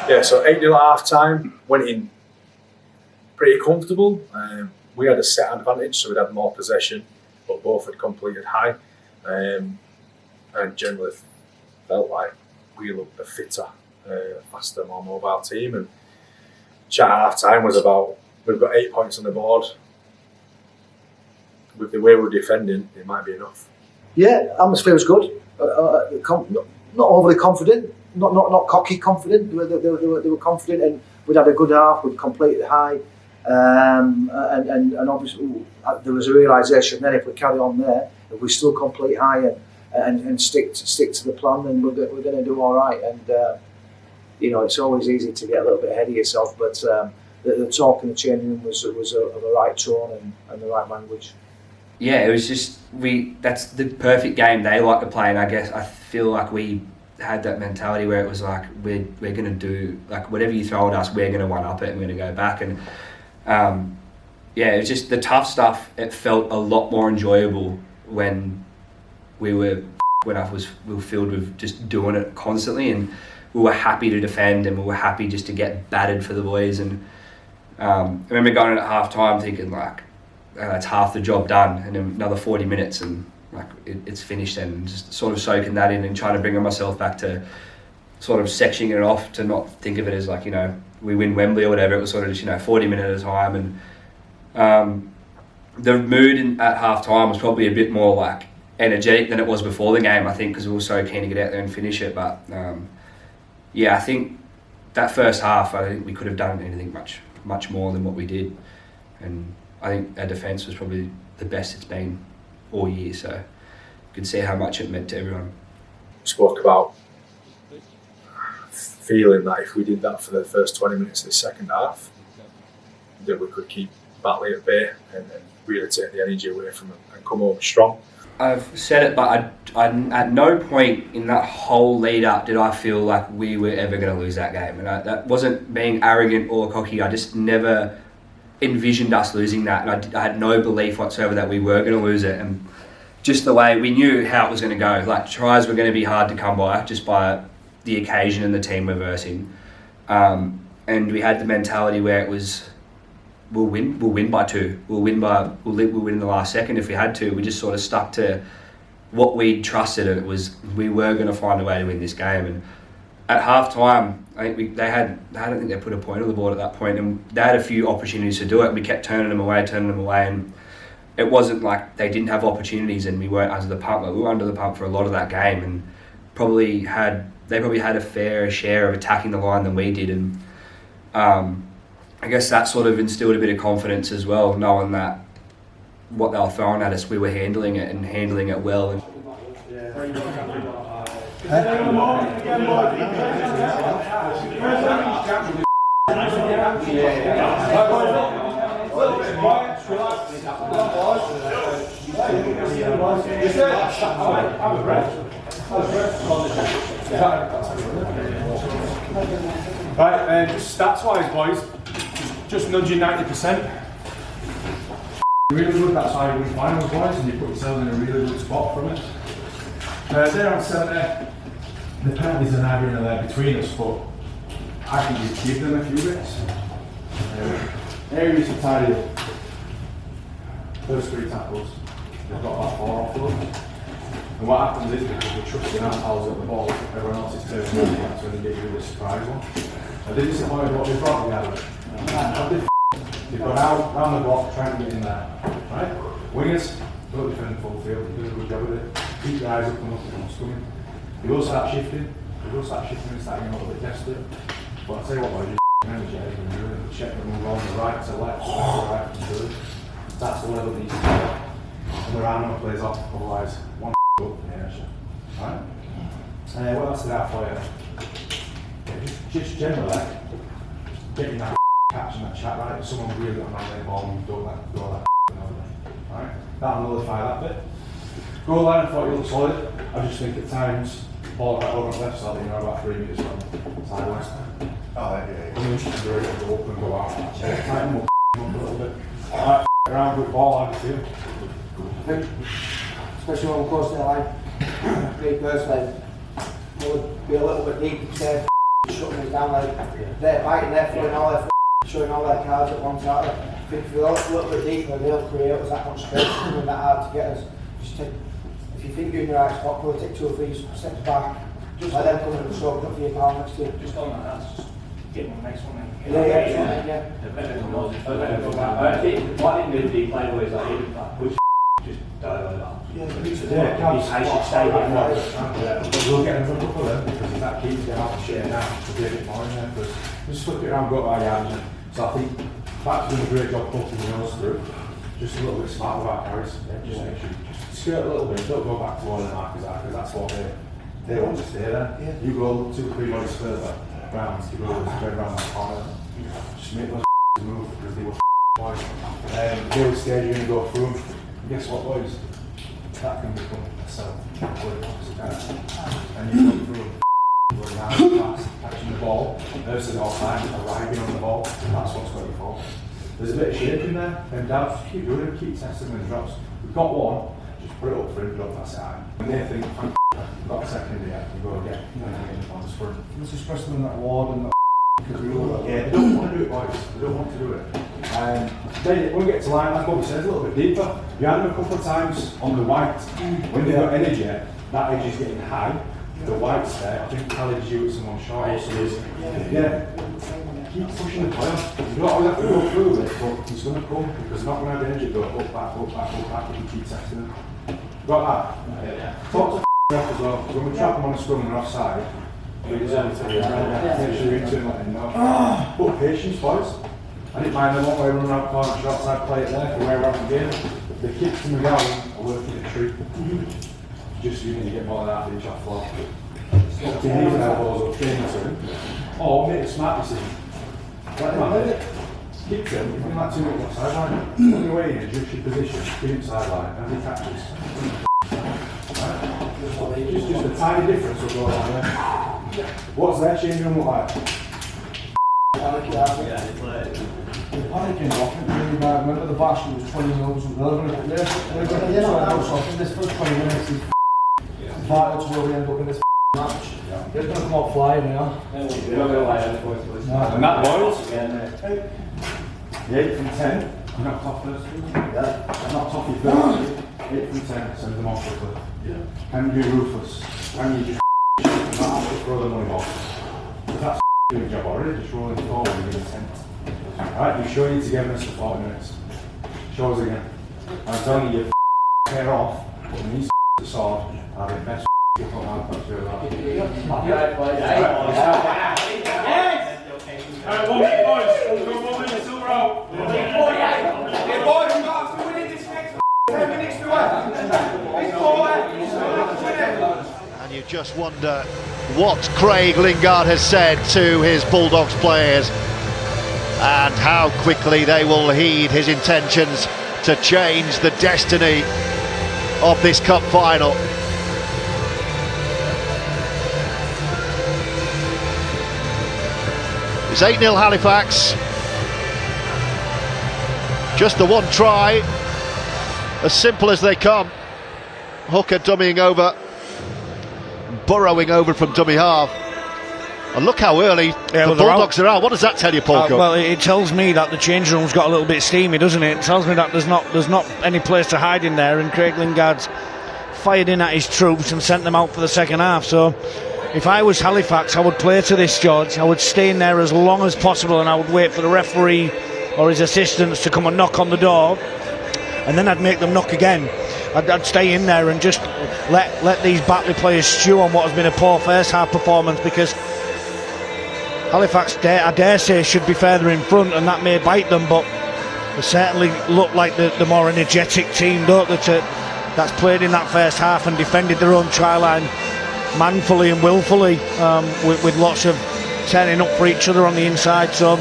S1: Yeah, so 8-0 at half time, went in pretty comfortable. We had a set advantage, so we'd had more possession, but both had completed high. And generally felt like we looked a fitter, faster, more mobile team. And chat at half time was about, we've got 8 points on the board. With the way we're defending, it might be enough.
S20: Yeah, atmosphere was good. Not overly confident, not cocky confident. They were confident, and we'd had a good half. We'd completed high, and obviously there was a realisation then if we carry on there, if we still complete high and stick to the plan, then we're going to do all right. And it's always easy to get a little bit ahead of yourself, but the talk in the changing room was of the right tone and the right language.
S8: Yeah, it was just that's the perfect game they like to play, and I guess I feel like we had that mentality where it was like we're going to do, like, whatever you throw at us, we're going to one up it and we're going to go back. And it was just the tough stuff. It felt a lot more enjoyable when we were filled with just doing it constantly, and we were happy to defend and we were happy just to get battered for the boys. And I remember going in at half time thinking, like, that's half the job done, and then another 40 minutes and like it's finished, and just sort of soaking that in and trying to bring myself back to sort of sectioning it off, to not think of it as like, we win Wembley or whatever. It was sort of just 40 minutes at a time. And the mood at half time was probably a bit more like energetic than it was before the game, I think, because we were so keen to get out there and finish it. But I think that first half, I think we could have done anything much more than what we did. And I think our defence was probably the best it's been all year, so you could see how much it meant to everyone.
S1: We spoke about feeling that if we did that for the first 20 minutes of the second half, that we could keep Batley at bay and really take the energy away from them and come home strong.
S8: I've said it, but I at no point in that whole lead up did I feel like we were ever going to lose that game. And that wasn't being arrogant or cocky. I just never envisioned us losing that, and I had no belief whatsoever that we were going to lose it. And just the way we knew how it was going to go, like tries were going to be hard to come by just by the occasion and the team we're versing, and we had the mentality where it was we'll win by 2, we'll win in the last second if we had to. We just sort of stuck to what we trusted, and it was we were going to find a way to win this game. And at half time, I think I don't think they put a point on the board at that point, and they had a few opportunities to do it, and we kept turning them away, and it wasn't like they didn't have opportunities and we weren't under the pump. Like, we were under the pump for a lot of that game, and they probably had a fairer share of attacking the line than we did, and I guess that sort of instilled a bit of confidence as well, knowing that what they were throwing at us, we were handling it and handling it well. And
S1: Right, just stats-wise, boys, just nudging 90%. Really good that side of the finals, boys, and you put yourselves in a really good spot from it. They're on 70. The penalties are neither in there between us, but I think you've achieved them a few bits. Areas to tidy up. First 3 tackles, they've got about 4 off them. And what happens is, because we're trusting our pals at the ball, everyone else is turning around, that's when they get you the surprise one. I did disappointed what they brought together. They've gone out, round the block, trying to get in there. Right? Wingers, don't defend full field, do a good job with it. Keep your eyes up and look at what's coming. They will start shifting and start getting a little bit desperate. But I'll tell you what, boys, energy and really check and move on the right to left, right to third. That's the level that needs to be. And the round plays off, otherwise one up in the inertia. Right? What else did I for you? Yeah, just generally getting that catch and that chat right. If someone's really got an on ball, you don't let go of that over there. Right? That'll nullify that bit. Goal line, I thought you looked solid. I just think at times, ball right over on the left side, you know, about 3 metres from sideways. Great to go up and go out. Tighten up a little bit. Right, around with ball, I feel.
S4: I think, especially when we're close to the line, me personally, would be a little bit deep instead of shutting us down. Like, they're fighting, they're throwing all their showing all their cards at one time. I think if we're a little bit deeper, they'll create us that much space, it's going that hard to get us. Just take, if you think you're in the right spot, probably take 2 or 3 steps back. Just let them come in and soak up for your pal next to you. Just on that, that's just get one next one. Yeah.
S13: The better than those. I think what they do, they play always like even like push, just dive like that. He's stay back.
S1: We'll get him from a couple of them because if that keeps getting out of share now, there'll be a bit more in there. Because just flip it around, go by yards. So I think Pat's doing a great job putting the nose through. Just a little bit smart with our carries. Just make sure just skirt a little bit. Don't go back to where the markers are because that's what they want to stay there. You go 2 or 3 bodies further round to go straight around that corner. Just make those move because they were boys. They will stage you and go through them. And guess what, boys? That can become a cell. And you go through them. Going out fast, catching the ball, versus all time, arriving on the ball, that's what's going to fall. There's a bit of shape in there, and doubts, just keep doing it, keep testing them drops. We've got one, just put it up for him, drop that side. When they think, I've got a second in here, you go again, on the sprint. Let's just press them in that ward and that because we all they don't want to do it, boys, they don't want to do it. Then when we get to line, like Bobby says, a little bit deeper. You had them a couple of times on the white, when they've got energy, that edge is getting high. The white's there, I think Khalid's you with someone short or something. Yeah. Keep pushing the player. You don't always have to go through it, but he's going to come because he's not going to have the energy to go up, back, if you keep testing him. Got that? Yeah. Talk to the ref as well, because when we trap him on the scrum and offside, we deserve to make sure you turn let him know. But patience, boys. I didn't mind them one way running out corner, short side, play it there, for where we're at the game. The kicks in the goal are working a treat. Just so you need to get more than half each off floor. Up to knees and elbows up, training to him. Or make a smart decision. Let him have it. Kick him, you can like 2 minutes off sideline. Put him away in, adjust your position, give him sideline, and he catches. Right? Just a tiny difference will go on there. What's their change room look like?
S20: Panicking off, really bad. Remember the bash was 20 minutes. This first 20 minutes is vital to where we end up in this match. They're going to come out flying now.
S1: And that boils. 8 from 10. I'm not top first. I'm not top your first. 8 from 10. Send them off quickly. Can you be ruthless? Can you just not have to throw the money off? Because that's doing a job already. Just rolling forward and getting 10. Alright, you show your togetherness for 40 minutes. Show us again.
S14: I'm telling you, hair off, but when he's the sword, are the best kickoff Halifax do that. Alright, 1 minute, boys. We'll go 1 minute, silver out. Hey, boys, we've got to win this next 10 minutes to
S21: And you just wonder what Craig Lingard has said to his Bulldogs players and how quickly they will heed his intentions to change the destiny of this cup final. It's 8-0 Halifax. Just the one try, as simple as they come. Hooker dummying over, burrowing over from dummy half. And look how early the Bulldogs are out. What does that tell you, Paul?
S17: Well, it tells me that the change room's got a little bit steamy, doesn't it? It tells me that there's not any place to hide in there, and Craig Lingard's fired in at his troops and sent them out for the second half. So if I was Halifax, I would play to this, George. I would stay in there as long as possible, and I would wait for the referee or his assistants to come and knock on the door, and then I'd make them knock again. I'd stay in there and just let these Batley players stew on what has been a poor first half performance, because Halifax, I dare say, should be further in front, and that may bite them, but they certainly look like the more energetic team, don't they, that's played in that first half and defended their own try line manfully and willfully, with lots of turning up for each other on the inside. So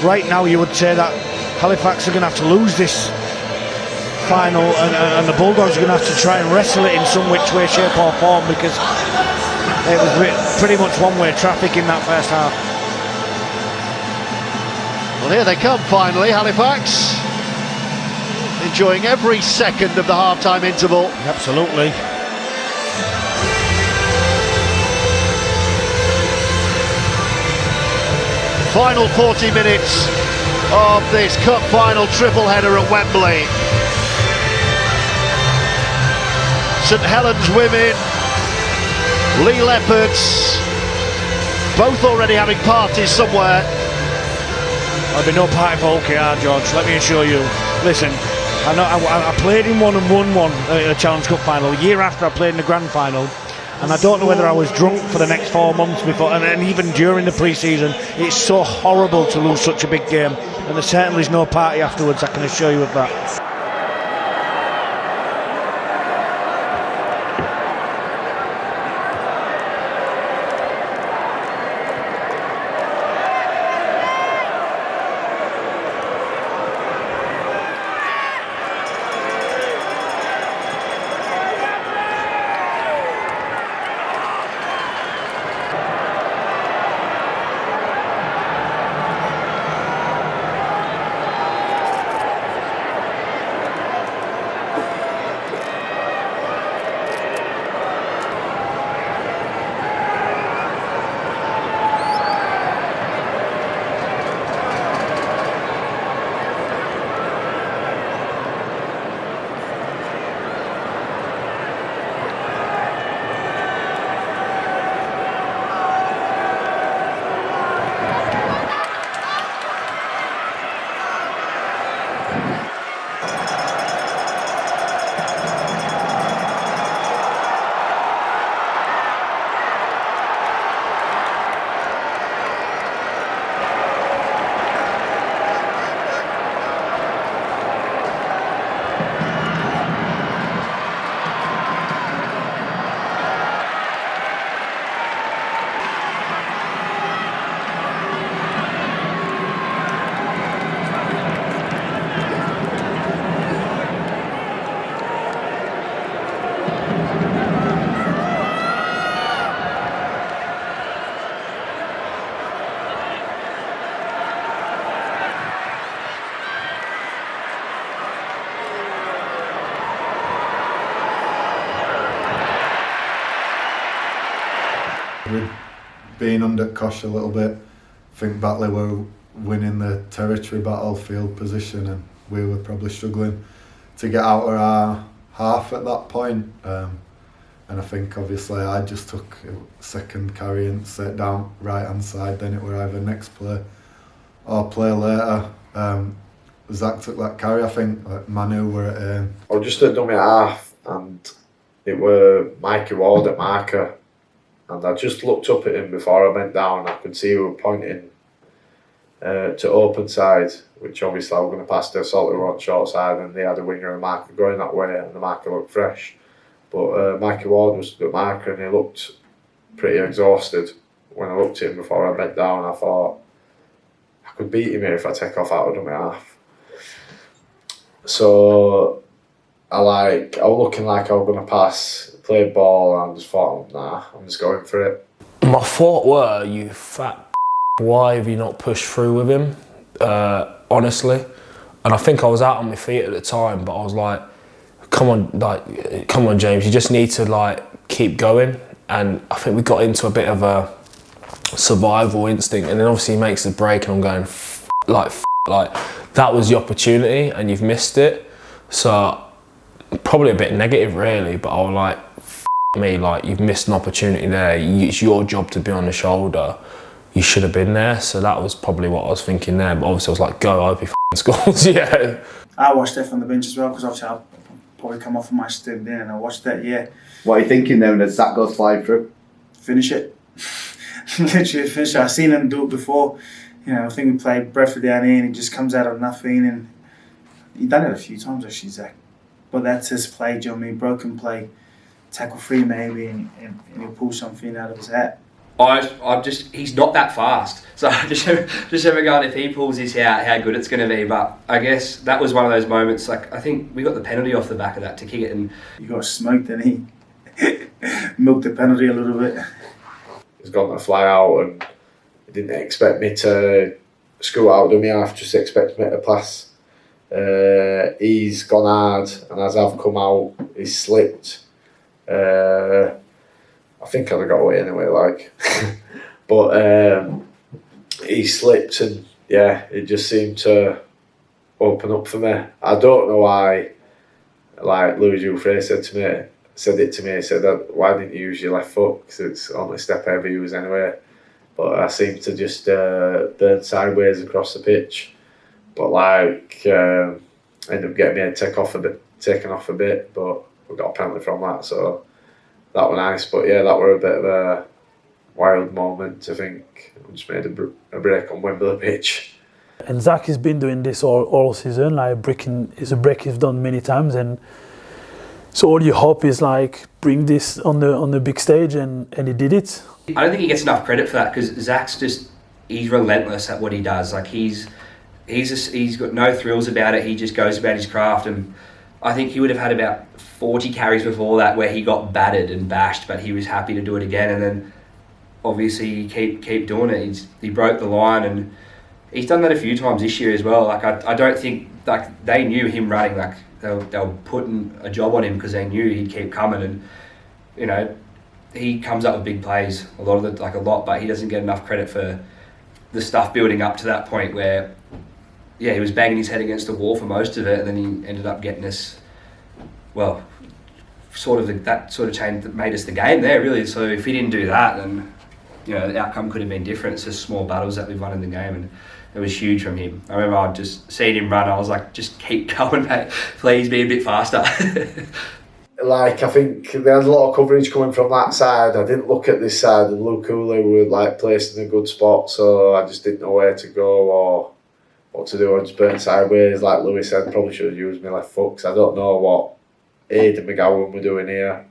S17: right now you would say that Halifax are going to have to lose this final, and the Bulldogs are going to have to try and wrestle it in some which way, shape or form, because it was pretty much one-way traffic in that first half.
S21: Well, here they come finally, Halifax. Enjoying every second of the half-time interval.
S17: Absolutely.
S21: Final 40 minutes of this cup final triple header at Wembley. St Helens women, Lee Leopards, both already having parties somewhere.
S17: There'll be no party for OKR, George, let me assure you. Listen, I played in one and won one at a Challenge Cup final. A year after I played in the grand final, and I don't know whether I was drunk for the next 4 months before, and even during the pre-season. It's so horrible to lose such a big game, and there certainly is no party afterwards, I can assure you of that.
S15: We'd been under Kosh a little bit. I think Batley were winning the territory battle field position, and we were probably struggling to get out of our half at that point. And I think obviously I just took a second carry and set down right hand side, then it were either next play or play later. Zach took that carry. I think Manu were at.
S9: I was just at dummy at half, and it were Mikey Ward at marker, and I just looked up at him before I went down. I could see he were pointing to open side, which obviously I was going to pass to Assault who were on short side, and they had a winger and a marker going that way, and the marker looked fresh. But Mikey Ward was the marker, and he looked pretty exhausted. When I looked at him before I bent down, I thought I could beat him here if I take off out of dummy half. So I was looking like I was going to pass, play ball, and I just thought, nah, I'm just going for it.
S5: My thought were, you fat why have you not pushed through with him, honestly? And I think I was out on my feet at the time, but I was like, come on James, you just need to keep going. And I think we got into a bit of a survival instinct, and then obviously he makes the break and I'm going, that was the opportunity and you've missed it. So probably a bit negative really, but I was like, you've missed an opportunity there. It's your job to be on the shoulder. You should have been there. So that was probably what I was thinking there. But obviously I was like, go, I hope he scores. Yeah.
S10: I watched it from the bench as well, because obviously I'll probably come off of my stint then, and I watched that, yeah.
S11: What are you thinking then as Zach goes flying through?
S10: Finish it. Literally finish it. I've seen him do it before. You know, I think we played Bradford down here and he just comes out of nothing, and he's done it a few times actually, Zach. But that's his play, do you know what I mean? Broken play, tackle free maybe, and he'll pull something out of his hat.
S8: He's not that fast. So just ever going, if he pulls this out, how good it's going to be. But I guess that was one of those moments, I think we got the penalty off the back of that to kick it. And
S10: you got smoked, didn't he? Milked the penalty a little bit.
S9: He's gone to fly out, and he didn't expect me to scoot out dummy half, just expect me to pass. He's gone hard, and as I've come out, he's slipped. I think I'd have got away anyway, but he slipped, and yeah, it just seemed to open up for me. I don't know why. Louis Jouffre said it to me. He said, "Why didn't you use your left foot? Because it's the only step I ever use anyway." But I seemed to just burn sideways across the pitch. But ended up getting me taken off a bit, but we got a penalty from that, so that was nice. But yeah, that were a bit of a wild moment. I think I just made a break on Wembley pitch.
S2: And Zach has been doing this all season. It's a break he's done many times, and so all you hope is bring this on the big stage, and he did it.
S8: I don't think he gets enough credit for that, because Zach's he's relentless at what he does. He's got no thrills about it. He just goes about his craft, and I think he would have had about 40 carries before that where he got battered and bashed, but he was happy to do it again. And then obviously keep doing it. He broke the line, and he's done that a few times this year as well. I don't think they knew him running. They were putting a job on him because they knew he'd keep coming, and he comes up with big plays a lot, but he doesn't get enough credit for the stuff building up to that point where, yeah, he was banging his head against the wall for most of it, and then he ended up getting us, that sort of change that made us the game there, really. So if he didn't do that, then the outcome could have been different. It's just small battles that we've won in the game, and it was huge from him. I remember I'd just seen him run, I was like, just keep going, mate. Please be a bit faster.
S9: I think there was a lot of coverage coming from that side. I didn't look at this side, and Luke Cooley were placed in a good spot, so I just didn't know where to go or what to do. I just burnt sideways, like Louis said. Probably should have used my left foot, because I don't know what Aidan McGowan were doing here.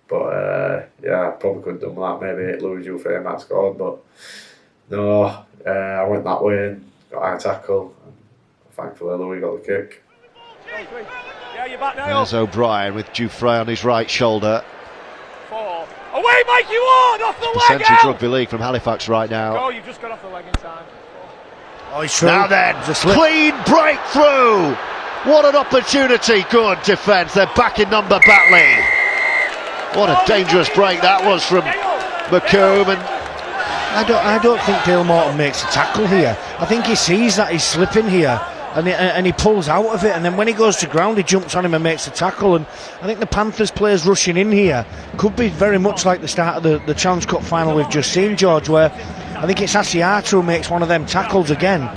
S9: But yeah, I probably could have done that. Maybe Louis Jouffre might have scored, but no, I went that way and got a high tackle. And thankfully, Louis got the kick.
S21: There's O'Brien with Jouffre on his right shoulder.
S14: Away, Mikey Ward, off the leg
S21: Percentage
S14: out!
S21: Rugby League from Halifax right now.
S14: Oh, you've just got off the leg in time.
S17: Oh, he's through.
S21: Now then, clean breakthrough! What an opportunity, good defence. They're back in number Batley. What a dangerous break that was from McComb. And
S17: I don't think Dale Morton makes a tackle here. I think he sees that he's slipping here, and he pulls out of it, and then when he goes to ground he jumps on him and makes a tackle. And I think the Panthers players rushing in here could be very much like the start of the Challenge Cup final we've just seen, George, where I think it's Asiata who makes one of them tackles again.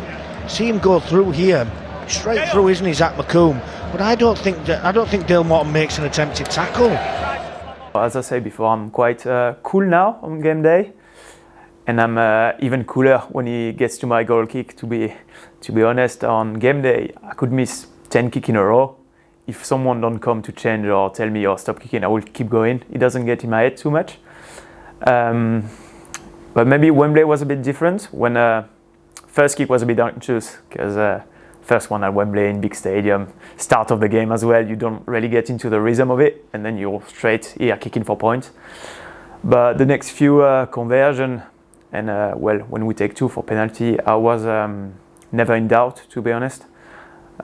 S17: See him go through here, Straight through, isn't he, Zach McComb? But I don't think Dale Morton makes an attempted tackle.
S6: As I said before, I'm quite cool now on game day, and I'm even cooler when he gets to my goal kick. To be honest, on game day, I could miss 10 kicks in a row. If someone don't come to change or tell me, "Oh, stop kicking," I will keep going. It doesn't get in my head too much. But maybe Wembley was a bit different. When first kick was a bit anxious because first one at Wembley in big stadium, start of the game as well, you don't really get into the rhythm of it, and then you're straight here kicking for points. But the next few conversion and when we take 2 for penalty, I was never in doubt, to be honest.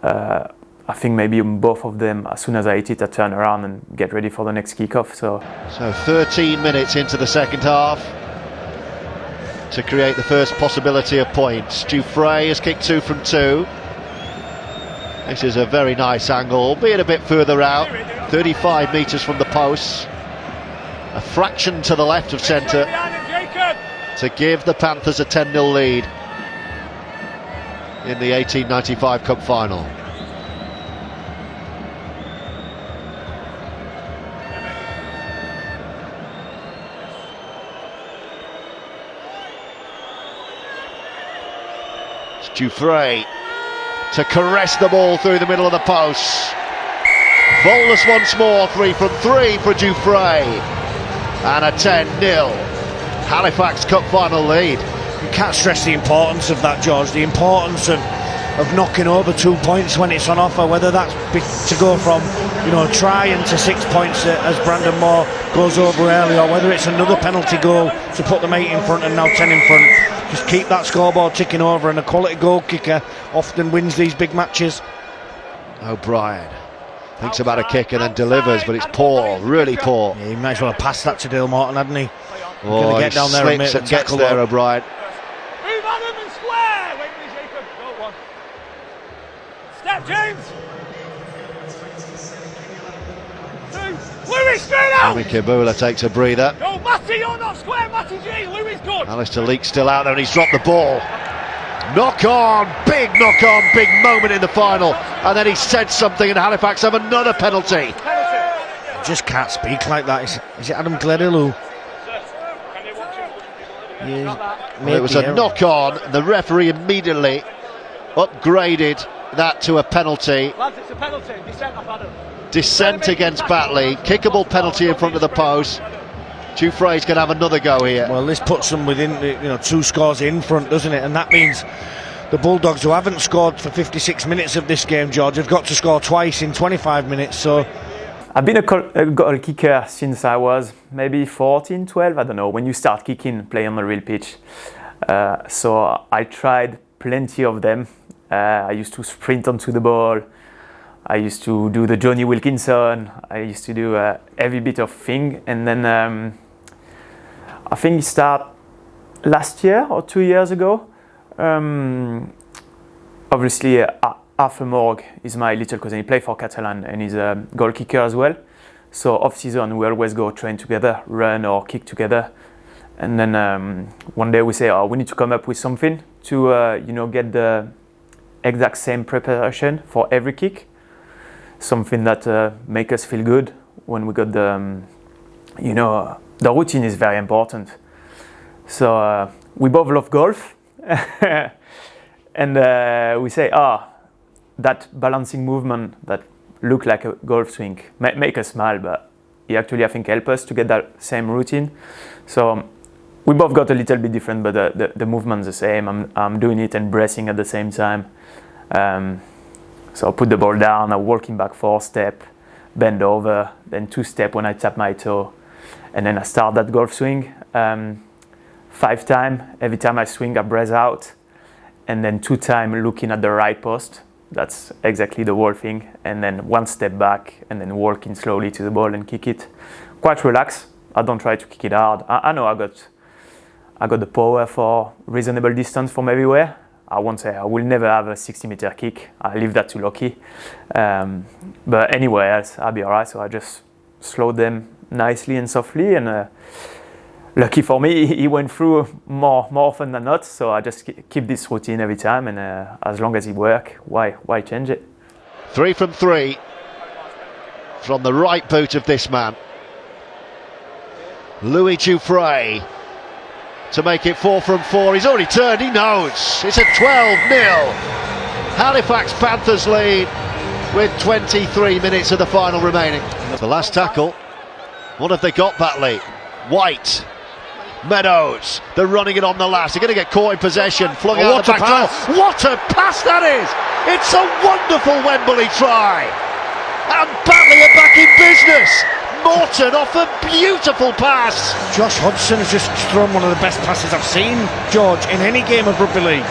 S6: I think maybe on both of them, as soon as I hit it, I turn around and get ready for the next kickoff. So
S21: 13 minutes into the second half to create the first possibility of points. Dufresne has kicked 2 from 2. This is a very nice angle, albeit a bit further out, 35 metres from the posts. A fraction to the left of centre to give the Panthers a 10-0 lead in the 1895 Cup final. It's Dufresne to caress the ball through the middle of the posts. Bolus once more, 3 from 3 for Dufresne, and a 10-0 Halifax Cup final lead.
S17: You can't stress the importance of that, George, the importance of knocking over 2 points when it's on offer, whether that's to go from, try into 6 points as Brandon Moore goes over early, or whether it's another penalty goal to put them 8 in front and now 10 in front. Just keep that scoreboard ticking over, and a quality goal kicker often wins these big matches.
S21: O'Brien thinks about a kick and then delivers, but it's poor, really poor.
S17: Yeah, he might as well have passed that to Dale Morton, hadn't he?
S21: Oh,
S17: get down there and make the
S21: gets
S17: tackle
S21: there,
S17: up.
S21: O'Brien.
S14: Move Adam and square! Wait for Jacob. Go on. Step, James! 2. Lewis, straight out!
S21: Amy Kibula takes a breather.
S14: Go, Matty, you're not square, Matty G. Lewis, good.
S21: Alistair Leake's still out there and he's dropped the ball. Knock on, big moment in the final. And then he said something and Halifax have another penalty.
S17: I just can't speak like that. Is it Adam Gledhill who...
S21: Well, it was a knock on. The referee immediately upgraded that to a penalty.
S14: Lads, it's a penalty. Descent off Adam.
S21: Descent against Batley. Kickable penalty in front of the post. Dufresne's going to have another go here.
S17: Well, this puts them within 2 scores in front, doesn't it? And that means the Bulldogs, who haven't scored for 56 minutes of this game, George, have got to score twice in 25 minutes. So
S6: I've been a goal kicker since I was maybe 14, 12, I don't know, when you start kicking, play on the real pitch. So I tried plenty of them. I used to sprint onto the ball. I used to do the Johnny Wilkinson. I used to do every bit of thing. And then I think it started last year or 2 years ago. Obviously, Arthur Morg is my little cousin. He played for Catalan and he's a goal kicker as well. So off season, we always go train together, run or kick together. And then one day we say, we need to come up with something to get the exact same preparation for every kick. Something that make us feel good when we got the routine is very important. So we both love golf, and we say, that balancing movement that look like a golf swing make us smile, but it actually I think help us to get that same routine. So we both got a little bit different, but the movement's the same. I'm doing it and bracing at the same time. So I put the ball down, I'm walking back 4 steps, bend over, then 2 steps when I tap my toe. And then I start that golf swing 5 times. Every time I swing, I brace out. And then 2 times looking at the right post. That's exactly the whole thing. And then 1 step back and then walking slowly to the ball and kick it. Quite relaxed. I don't try to kick it hard. I know I got the power for reasonable distance from everywhere. I won't say I will never have a 60-meter kick. I leave that to Lockie. But anywhere else, I'll be alright. So I just slow them nicely and softly, and lucky for me, he went through more often than not. So I just keep this routine every time, and as long as it works, why change it?
S21: 3 from 3 from the right boot of this man, Louis Dufresne, to make it 4 from 4. He's already turned, he knows. It's a 12-0. Halifax Panthers lead with 23 minutes of the final remaining. The last tackle. What have they got, Batley? White, Meadows, they're running it on the last. They're going to get caught in possession, flung out the back door. What a pass that is! It's a wonderful Wembley try. And Batley are back in business. Morton off a beautiful pass.
S17: Josh Hodgson has just thrown one of the best passes I've seen, George, in any game of rugby league.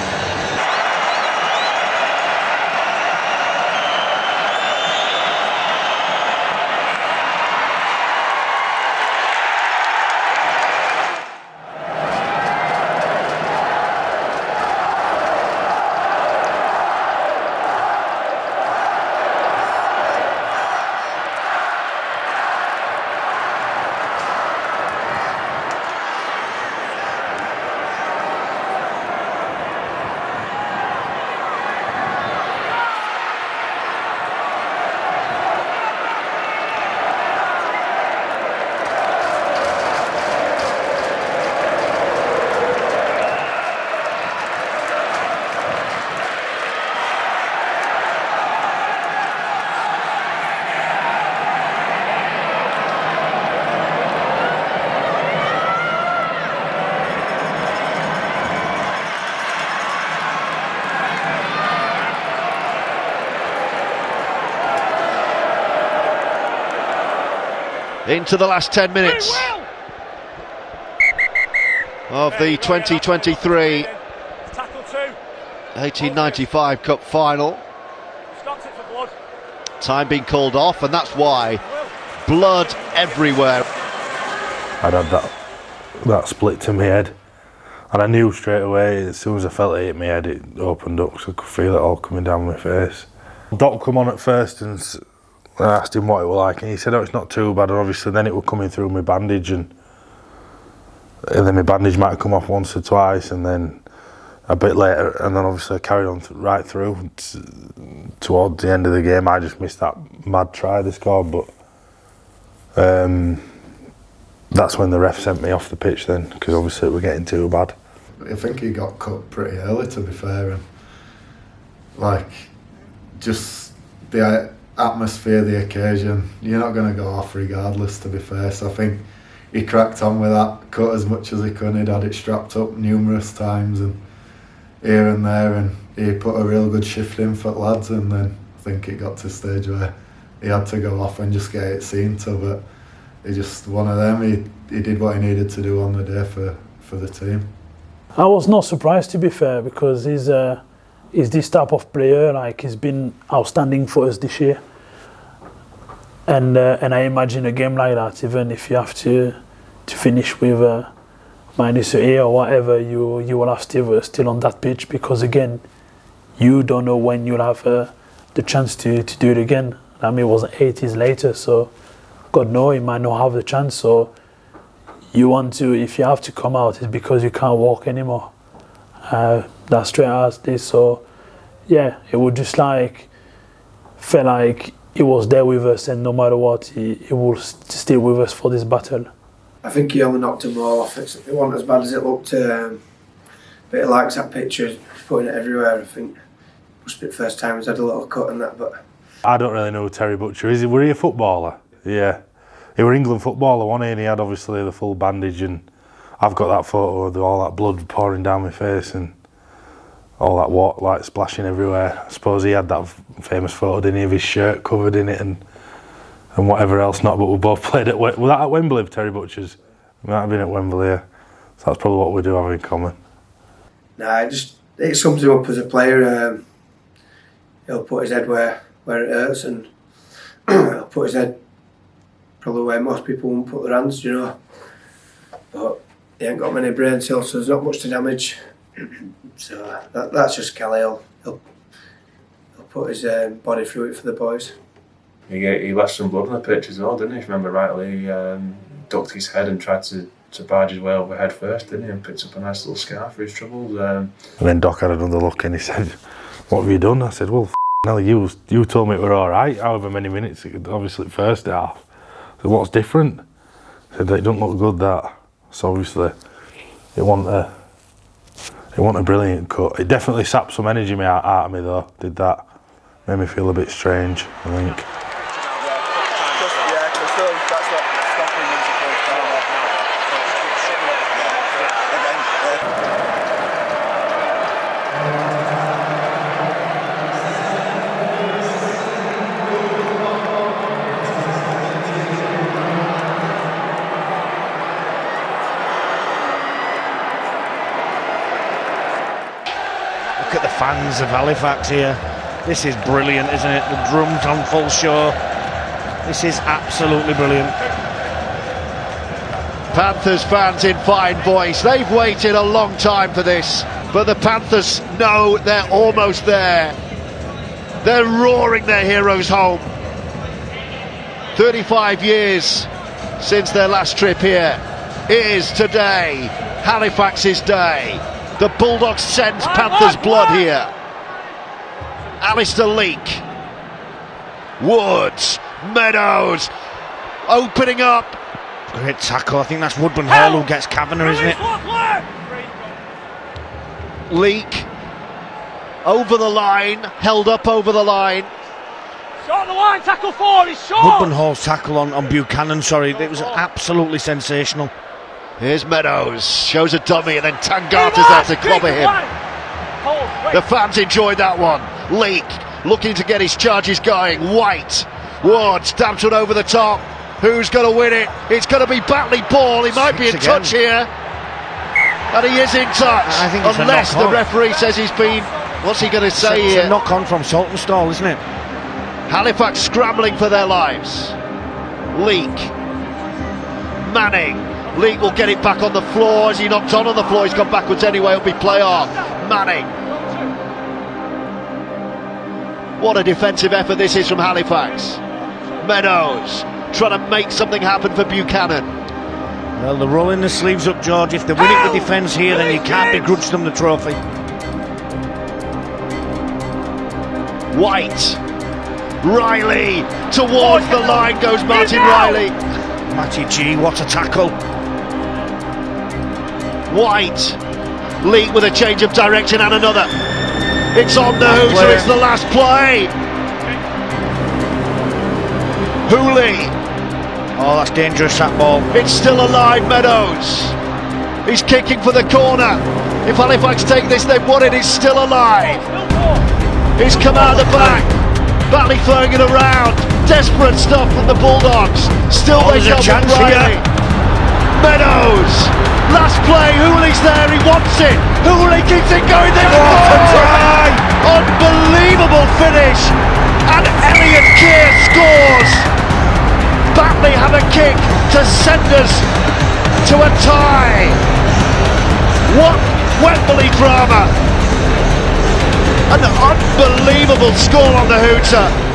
S21: Into the last 10 minutes of the 2023 1895 Cup final. Time being called off, and that's why blood everywhere.
S3: I'd had that split to my head, and I knew straight away as soon as I felt it hit my head, it opened up, so I could feel it all coming down my face. Doc come on at first and I asked him what it was like, and he said, "Oh, it's not too bad." And obviously, then it was coming through my bandage, and then my bandage might have come off once or twice, and then a bit later, and then obviously I carried on right through. Towards the end of the game, I just missed that mad try they scored, but that's when the ref sent me off the pitch then, because obviously it was getting too bad.
S15: I think he got cut pretty early, to be fair, and like just the atmosphere, the occasion, you're not going to go off regardless, to be fair. So I think he cracked on with that cut as much as he could. He'd had it strapped up numerous times and here and there, and he put a real good shift in for the lads, and then I think it got to a stage where he had to go off and just get it seen to, but he just one of them, he did what he needed to do on the day for the team.
S2: I was not surprised, to be fair, because he's this type of player. Like, he's been outstanding for us this year, and I imagine a game like that, even if you have to finish with minus a or whatever, you will have still on that pitch, because again, you don't know when you'll have the chance to do it again. I mean, it was 80s later, so God knows, you might not have the chance. So you want to, if you have to come out, it's because you can't walk anymore. That's straight as this. So yeah, it would just felt like he was there with us, and no matter what, he will still with us for this battle.
S4: I think he only knocked him all off. It wasn't as bad as it looked. But he likes that picture, he's putting it everywhere. I think it must be the first time he's had a little cut and that. But
S3: I don't really know who Terry Butcher is. Were he a footballer? Yeah. He was England footballer, wasn't he? And he had obviously the full bandage, and I've got that photo of all that blood pouring down my face and all that water like splashing everywhere. I suppose he had that famous photo, didn't he, of his shirt covered in it and whatever else not, but we both played at was that at Wembley, Terry Butcher's? We might have been at Wembley, yeah. So that's probably what we do have in common.
S4: Nah, it sums him up as a player. He'll put his head where it hurts, and he'll put his head probably where most people won't put their hands, you know. But he ain't got many brain cells, so there's not much to damage. So that's just Kelly. He'll put his body through it for the boys.
S22: He left some blood on the pitch as well, didn't he? If I remember rightly, he ducked his head and tried to to barge his way over head first, didn't he? And picked up a nice little scar for his troubles.
S3: And then Doc had another look and he said, "What have you done?" I said, "Well, hell, you told me it were all right. However many minutes, obviously first half. So what's different?" I said, "It don't look good that." So obviously, it wasn't a brilliant cut. It definitely sapped some energy out of me though. Did that? Made me feel a bit strange, I think.
S17: Look at the fans of Halifax here. This is brilliant, isn't it? The drums on full show. This is absolutely brilliant.
S21: Panthers fans in fine voice. They've waited a long time for this, but the Panthers know they're almost there. They're roaring their heroes home. 35 years since their last trip here. It is today Halifax's day. The Bulldogs sense Panthers blood here. Alistair Leake, Woods, Meadows, opening up.
S17: Great tackle. I think that's Woodburn Hall who gets Kavanagh, isn't it?
S21: Leake over the line, held up over the line.
S13: Shot the line, tackle 4, he's short.
S17: Woodburn Hall's tackle on Buchanan, sorry, it was absolutely sensational.
S21: Here's Meadows, shows a dummy, and then Tangata's there to clobber him. The fans enjoyed that one. Leake looking to get his charges going. White, Ward stamps one over the top. Who's going to win it? It's going to be Batley Ball. He might be in touch here. And he is in touch.
S17: I think it's
S21: unless the referee says he's been. What's he going to say
S17: it's
S21: here?
S17: a knock on from Saltonstall, isn't it?
S21: Halifax scrambling for their lives. Leake. Manning. Leake will get it back on the floor. As he knocked on the floor, he's gone backwards anyway. It'll be play off. Manning. What a defensive effort this is from Halifax. Meadows trying to make something happen for Buchanan.
S17: Well, they're rolling the sleeves up, George. If they win it with defence here, then you can't begrudge them the trophy.
S21: White. Riley. Towards the line goes Martin Riley.
S17: Matty G, what a tackle.
S21: White. Leake with a change of direction and another. It's on the Hooter, it's the last play. Hooley.
S17: Oh, that's dangerous, that ball.
S21: It's still alive, Meadows. He's kicking for the corner. If Halifax take this, they've won it. It's still alive. He's come out the back. Batley throwing it around. Desperate stuff from the Bulldogs. Still they come with Riley. Meadows. Last play, Hooley's there, he wants it. Hooley keeps it going, there's a try! Unbelievable finish. And Elliot Keir scores. Batley have a kick to send us to a tie. What Wembley drama. An unbelievable score on the Hooter.